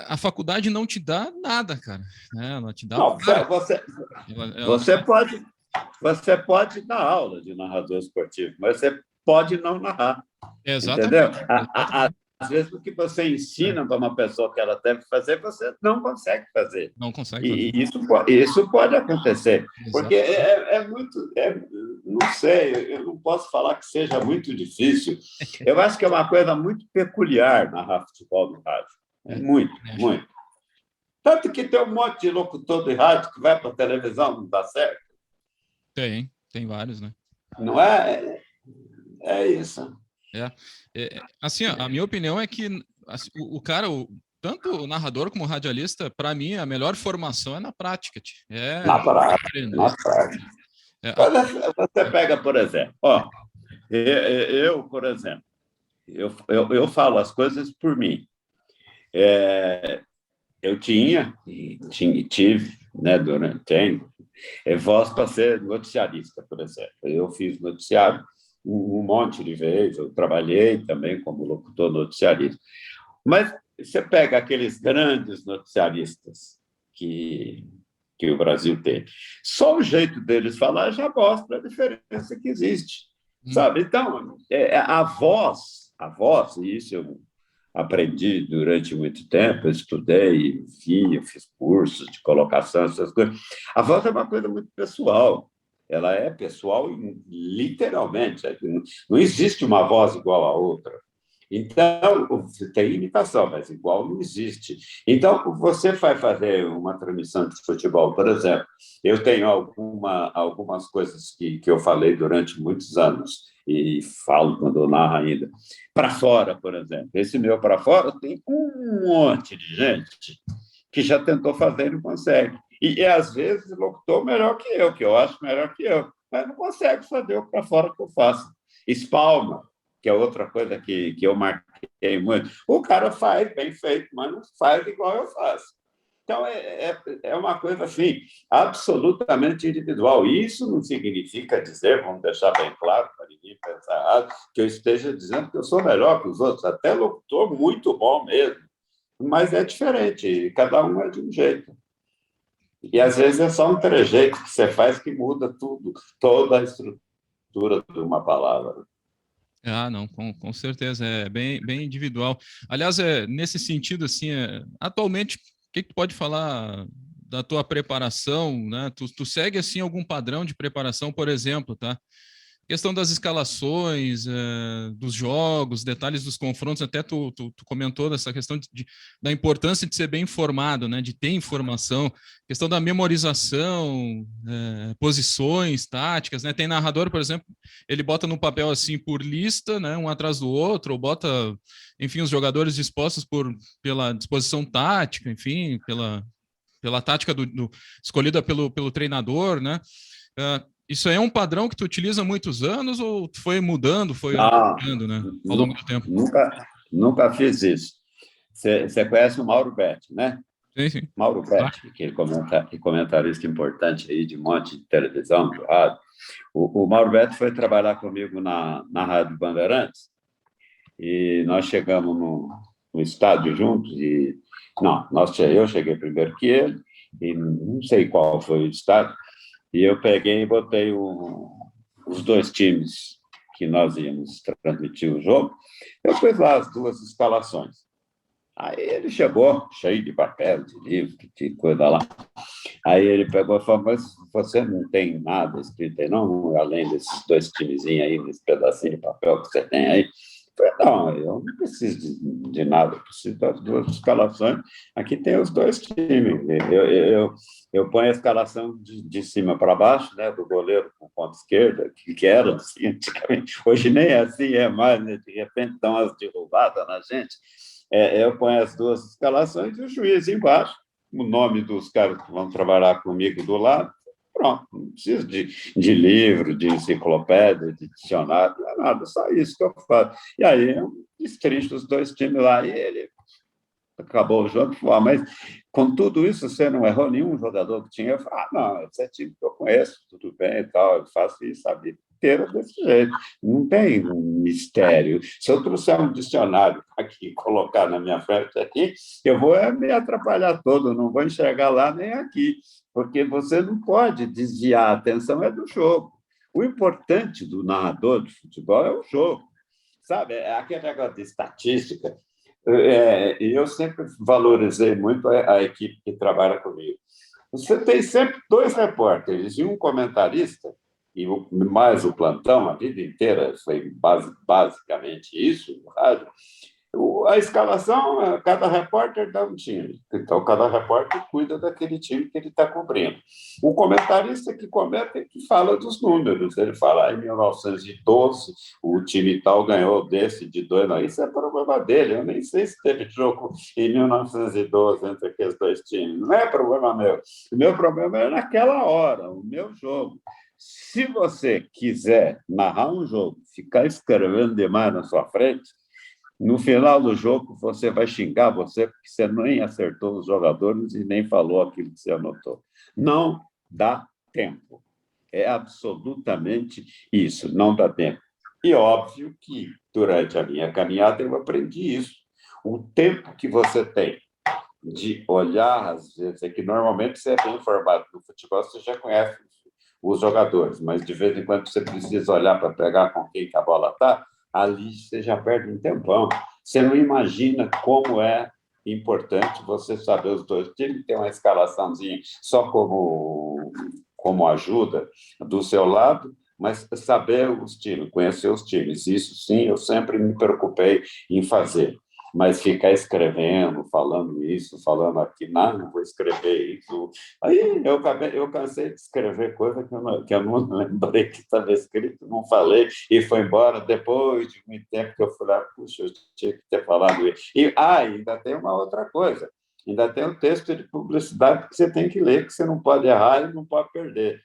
a faculdade não te dá nada, cara. Né? Não te dá. Não, Claro, ela você pode, você pode dar aula de narrador esportivo, mas você pode não narrar. Entendeu? exatamente. Exatamente. Às vezes, o que você ensina para uma pessoa que ela deve fazer, você não consegue fazer. Não consegue fazer. E isso pode acontecer, porque Exato. muito. Não sei, eu não posso falar que seja muito difícil. Eu acho que é uma coisa muito peculiar narrar futebol no rádio. É muito, muito. Tanto que tem um monte de locutor de rádio que vai para a televisão, não dá certo. Tem vários, né? Não é? É isso. Assim, a minha opinião é que assim, o cara, tanto o narrador como o radialista, para mim, a melhor formação é na prática. Na prática. Treino. Na prática. Você pega, por exemplo, por exemplo, eu falo as coisas por mim. Eu tive, né, tenho voz para ser noticiarista, por exemplo. Eu fiz noticiário um monte de vezes, eu trabalhei também como locutor noticiarista. Mas você pega aqueles grandes noticiaristas que o Brasil tem, só o jeito deles falar já mostra a diferença que existe, sabe? Então, a voz, e isso eu aprendi durante muito tempo, eu estudei, vi, eu fiz cursos de colocação, essas coisas. A voz é uma coisa muito pessoal. Ela é pessoal literalmente. Não existe uma voz igual à outra. Então, tem imitação, mas igual não existe. Então, você vai fazer uma transmissão de futebol, por exemplo, eu tenho algumas coisas que eu falei durante muitos anos, e falo quando eu narro ainda. Para fora, por exemplo. Esse meu para fora tem um monte de gente que já tentou fazer e não consegue. E às vezes, locutor melhor que eu acho melhor que eu, mas não consegue fazer o para fora que eu faço. Espalma, que é outra coisa que eu marquei muito. O cara faz bem feito, mas não faz igual eu faço. Então, é uma coisa assim, absolutamente individual. Isso não significa dizer, vamos deixar bem claro para ninguém pensar errado, que eu esteja dizendo que eu sou melhor que os outros, até locutor muito bom mesmo. Mas é diferente, cada um é de um jeito. E às vezes é só um trejeito que você faz que muda tudo, toda a estrutura de uma palavra. Ah, não, com certeza, é bem individual. Aliás, nesse sentido, assim, atualmente, o que tu pode falar da tua preparação, né? Tu segue, assim, algum padrão de preparação, por exemplo, tá? Questão das escalações, dos jogos, detalhes dos confrontos, até tu comentou dessa questão da importância de ser bem informado, né? De ter informação, questão da memorização, posições, táticas, né? Tem narrador, por exemplo, ele bota no papel assim por lista, né? Um atrás do outro, ou bota, enfim, os jogadores dispostos pela disposição tática, enfim, pela tática escolhida pelo treinador, né? Isso aí é um padrão que tu utiliza há muitos anos ou foi mudando, foi Não, adaptando, né, ao longo do tempo? nunca fiz isso. Você conhece o Mauro Betti, né? Sim, sim. Mauro Claro. Betti, que é comentarista importante aí de um monte de televisão, de rádio. O Mauro Betti foi trabalhar comigo na Rádio Bandeirantes e nós chegamos no estádio juntos e não, eu cheguei primeiro que ele e não sei qual foi o estádio e eu peguei e botei os dois times que nós íamos transmitir o jogo. Eu fiz lá as duas escalações. Aí ele chegou, cheio de papel, de livro, de coisa lá. Aí ele pegou e falou, mas você não tem nada escrito aí, não? Além desses dois timezinhos aí, desse pedacinho de papel que você tem aí. Eu falei, não, eu não preciso de nada, eu preciso das duas escalações. Aqui tem os dois times. Eu ponho a escalação de cima para baixo, né, do goleiro com ponta esquerda, que era assim antigamente. Hoje nem é assim, é mais, né? De repente dá umas derrubadas na gente. Eu ponho as duas escalações e o juiz embaixo, o nome dos caras que vão trabalhar comigo do lado. Pronto, não preciso de livro, de enciclopédia, de dicionário, não é nada, só isso que eu faço. E aí eu destrincho os dois times lá e ele acabou o jogo e falou, mas com tudo isso você não errou nenhum jogador que tinha? Eu falei, não, esse é time que eu conheço, tudo bem e tal, eu faço isso a vida inteira desse jeito, não tem um mistério. Se eu trouxer um dicionário aqui e colocar na minha frente aqui, eu vou me atrapalhar todo, não vou enxergar lá nem aqui, porque você não pode desviar a atenção, é do jogo. O importante do narrador de futebol é o jogo, sabe? É aquele negócio de estatística. Eu sempre valorizei muito a equipe que trabalha comigo. Você tem sempre dois repórteres e um comentarista, e mais o plantão, a vida inteira foi basicamente isso, no rádio. A escalação, cada repórter dá um time. Então, cada repórter cuida daquele time que ele está cobrindo. O comentarista que comenta é que fala dos números. Ele fala, em 1912, o time tal ganhou desse de dois. Não, isso é problema dele. Eu nem sei se teve jogo em 1912 entre aqueles dois times. Não é problema meu. O meu problema é naquela hora, o meu jogo. Se você quiser narrar um jogo, ficar escrevendo demais na sua frente, no final do jogo, você vai xingar você porque você nem acertou os jogadores e nem falou aquilo que você anotou. Não dá tempo. É absolutamente isso, não dá tempo. E óbvio que, durante a minha caminhada, eu aprendi isso. O tempo que você tem de olhar, às vezes, é que normalmente você é bem informado no futebol, você já conhece os jogadores, mas de vez em quando você precisa olhar para pegar com quem que a bola está, ali você já perde um tempão. Você não imagina como é importante você saber os dois times, tem uma escalaçãozinha só como ajuda do seu lado, mas saber os times, conhecer os times, isso sim, eu sempre me preocupei em fazer. Mas ficar escrevendo, falando isso, falando aquilo, não vou escrever isso. Aí eu cansei de escrever coisa que eu não lembrei que estava escrito, não falei, e foi embora depois de muito tempo que eu fui lá, puxa, eu tinha que ter falado isso. E ainda tem uma outra coisa, ainda tem o texto de publicidade que você tem que ler, que você não pode errar e não pode perder.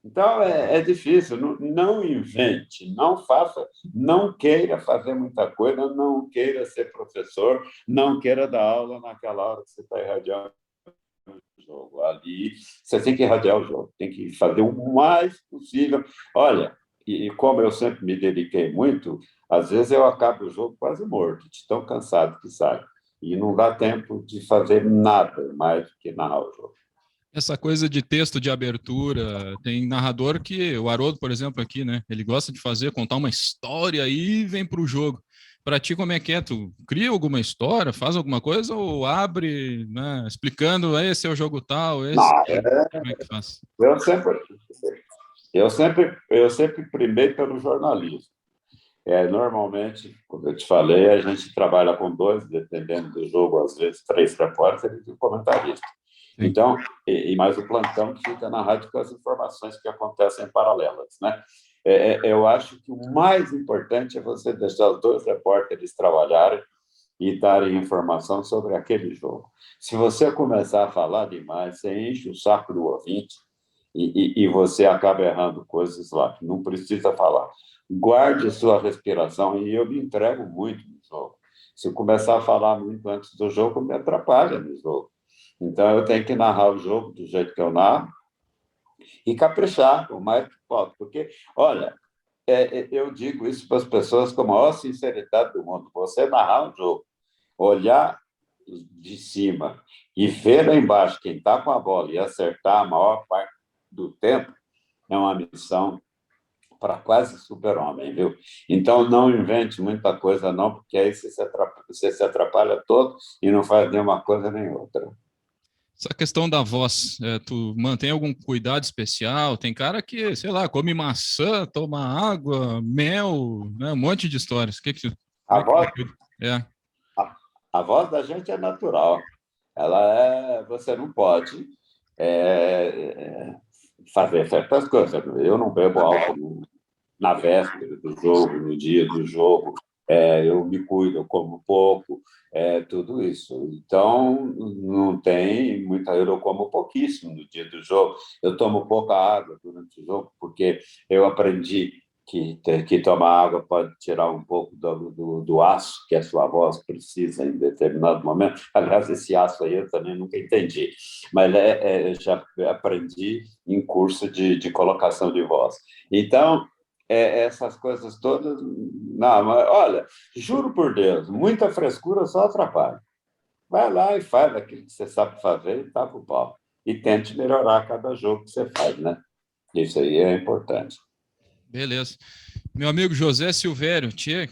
Então, é difícil, não invente, não faça, não queira fazer muita coisa, não queira ser professor, não queira dar aula naquela hora que você está irradiando o jogo. Ali, você tem que irradiar o jogo, tem que fazer o mais possível. Olha, e como eu sempre me dediquei muito, às vezes eu acabo o jogo quase morto, de tão cansado que sai. E não dá tempo de fazer nada mais do que narrar o jogo. Essa coisa de texto de abertura, tem narrador que, o Haroldo, por exemplo, aqui, né? Ele gosta de fazer, contar uma história e vem para o jogo. Para ti, como é que é? Tu cria alguma história, faz alguma coisa ou abre, né, explicando, esse é o jogo tal, esse. Não, Como é que faz? eu sempre, eu sempre primei pelo jornalismo. Normalmente, como eu te falei, a gente trabalha com dois, dependendo do jogo, às vezes três repórteres e um comentarista. Sim. Então, e mais o plantão que fica na rádio com as informações que acontecem paralelas, né? Eu acho que o mais importante é você deixar os dois repórteres trabalharem e darem informação sobre aquele jogo. Se você começar a falar demais, você enche o saco do ouvinte e você acaba errando coisas lá que não precisa falar. Guarde sua respiração e eu me entrego muito no jogo. Se eu começar a falar muito antes do jogo, me atrapalha no jogo. Então, eu tenho que narrar o jogo do jeito que eu narro e caprichar o mais que posso. Porque, olha, eu digo isso para as pessoas com a maior sinceridade do mundo. Você narrar um jogo, olhar de cima e ver lá embaixo quem está com a bola e acertar a maior parte do tempo é uma missão para quase super-homem, viu? Então, não invente muita coisa, não, porque aí você se atrapalha todo e não faz nenhuma coisa nem outra. Essa questão da voz, tu mantém algum cuidado especial? Tem cara que, sei lá, come maçã, toma água, mel, né, um monte de histórias. Como A é que tu voz, cuida? É, a, a voz da gente é natural. Você não pode é, fazer certas coisas. Eu não bebo álcool na véspera do jogo, no dia do jogo, eu me cuido, eu como pouco, tudo isso. Então, não tem muita. Eu como pouquíssimo no dia do jogo. Eu tomo pouca água durante o jogo, porque eu aprendi que tomar água pode tirar um pouco do aço que a sua voz precisa em determinado momento. Aliás, esse aço aí eu também nunca entendi, mas já aprendi em curso de colocação de voz. Então, essas coisas todas. Não, mas olha, juro por Deus, muita frescura só atrapalha. Vai lá e faz aquilo que você sabe fazer e tapa o pau. E tente melhorar cada jogo que você faz, né? Isso aí é importante. beleza. Meu amigo José Silvério, tia,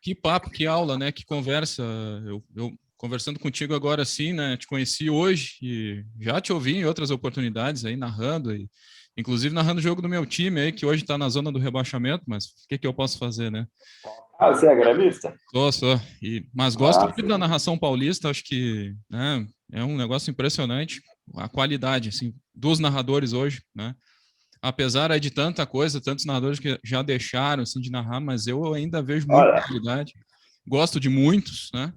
que papo, que aula, né? Que conversa. Eu conversando contigo agora assim, né? Te conheci hoje e já te ouvi em outras oportunidades aí narrando, inclusive narrando o jogo do meu time aí, que hoje está na zona do rebaixamento, mas o que eu posso fazer, né? Ah, você é gremista? Sou. Mas gosto Ah, muito da narração paulista, acho que, né, é um negócio impressionante, a qualidade assim, dos narradores hoje, né? Apesar aí de tanta coisa, tantos narradores que já deixaram assim, de narrar, mas eu ainda vejo muita olha, qualidade. Gosto de muitos, né?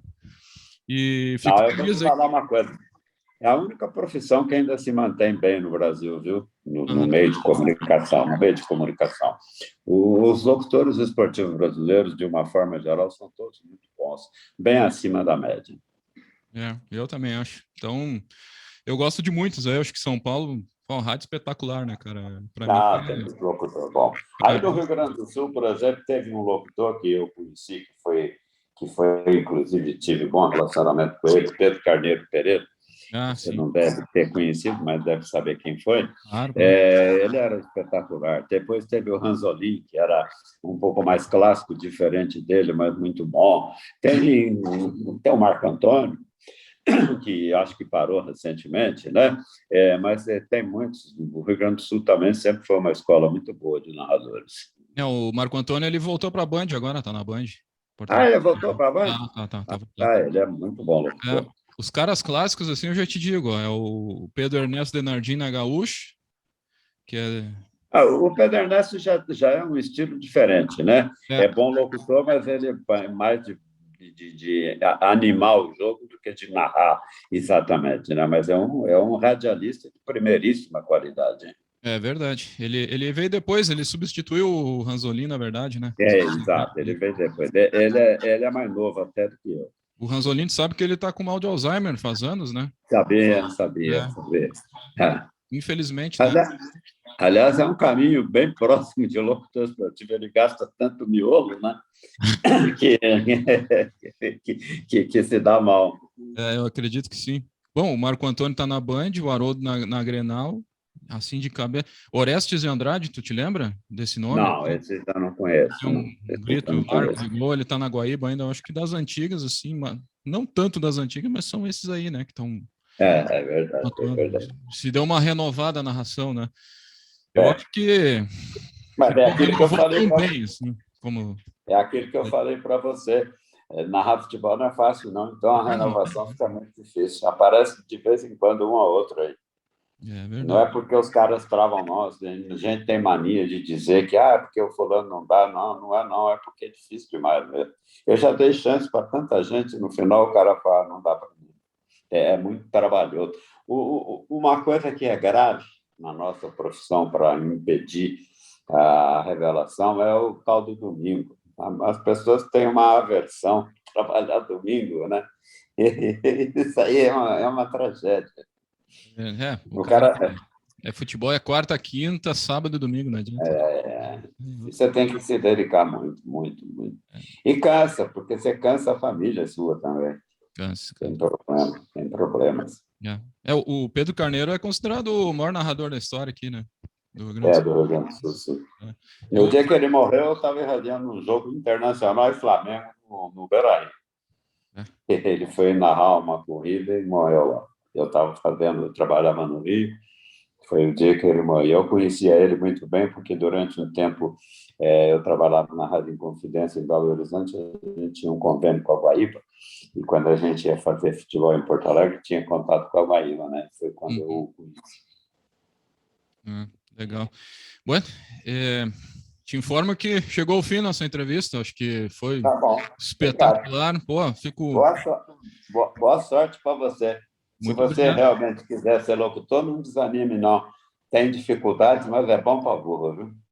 E fico não, eu vou te feliz aí. falar uma coisa. É a única profissão que ainda se mantém bem no Brasil, viu? No Aham. meio de comunicação, no meio de comunicação. Os locutores esportivos brasileiros, de uma forma geral, são todos muito bons, bem acima da média. Eu também acho. Então, eu gosto de muitos. Eu acho que São Paulo, Pô, rádio espetacular, né, cara? Para mim, Tem muito locutor bom. Aí no Rio Grande do Sul, por exemplo, teve um locutor que eu conheci, que foi inclusive, tive bom relacionamento com ele, Pedro Carneiro Pereira. Você sim, não deve ter conhecido, mas deve saber quem foi. claro, claro. Ele era espetacular. Depois teve o Ranzolin, que era um pouco mais clássico, diferente dele, mas muito bom. Tem o Marco Antônio, que acho que parou recentemente, né? Mas tem muitos. O Rio Grande do Sul também sempre foi uma escola muito boa de narradores. O Marco Antônio, ele voltou para a Band agora, tá na Band. Portanto, Ele voltou para a Band? tá. Ele é muito bom locutor. Os caras clássicos, assim, eu já te digo, é o Pedro Ernesto Denardim na Gaúcho, que O Pedro Ernesto já é um estilo diferente, né? é, É bom locutor, mas ele é mais de animar o jogo do que de narrar exatamente, né? Mas é um radialista de primeiríssima qualidade. Hein? é verdade. Ele veio depois, ele substituiu o Ranzolin, na verdade, né? Exato, ele veio depois. Ele é mais novo até do que eu. O Ranzolin sabe que ele tá com mal de Alzheimer faz anos, né? Sabia. É, É. Infelizmente, né? Aliás, é um caminho bem próximo de locutor esportivo. Ele gasta tanto miolo, né? que, que se dá mal. Eu acredito que sim. Bom, o Marco Antônio tá na Band, o Haroldo na Grenal, assim de cabeça. Orestes de Andrade, tu te lembra desse nome? Não, esse eu não conheço. Tem um Não. Esse eu grito, não Marcos conheço. Ligou, ele tá na Guaíba ainda, eu acho que das antigas, assim, não tanto das antigas, mas são esses aí, né, que estão É verdade, é atuando. verdade. Se deu uma renovada a narração, né? Eu É. acho que Mas é aquilo que eu renovou falei tão para bem, assim, como... você. Narrar futebol não é fácil, não. Então a renovação fica muito difícil. Aparece de vez em quando um ou outro aí. É Não é verdade. porque os caras travam nós, a gente tem mania de dizer que porque o fulano não dá, não é porque é difícil demais mesmo. Eu já dei chance para tanta gente, no final o cara fala, não dá para mim. É muito trabalhoso. Uma coisa que é grave na nossa profissão para impedir a revelação é o tal do domingo. As pessoas têm uma aversão a trabalhar domingo, né? Isso aí é uma tragédia. O O cara... cara, futebol é quarta, quinta, sábado e domingo, não adianta. você tem que se dedicar muito, muito, muito. E cansa, porque você cansa a família sua também. Cansa. Tem problemas. O Pedro Carneiro é considerado o maior narrador da história aqui, né? Do Rio Grande do Do Rio Grande do Sul, sim. Sul. No dia que ele morreu, eu estava irradiando um jogo internacional e Flamengo no Beira-Rio. Ele foi narrar uma corrida e morreu lá. Eu trabalhava no Rio, foi o dia que ele morreu. Eu conhecia ele muito bem, porque durante um tempo eu trabalhava na Rádio Inconfidência em Belo Horizonte, a gente tinha um convênio com a Guaíba, e quando a gente ia fazer futebol em Porto Alegre, tinha contato com a Guaíba, né? Foi quando eu o conheci. Legal. Bueno, te informo que chegou o fim nossa entrevista, acho que foi Tá bom. espetacular. Pô, fico Boa sorte para você. Se muito você obrigado. realmente quiser ser locutor, não desanime, não. Tem dificuldades, mas é bom para burro, viu?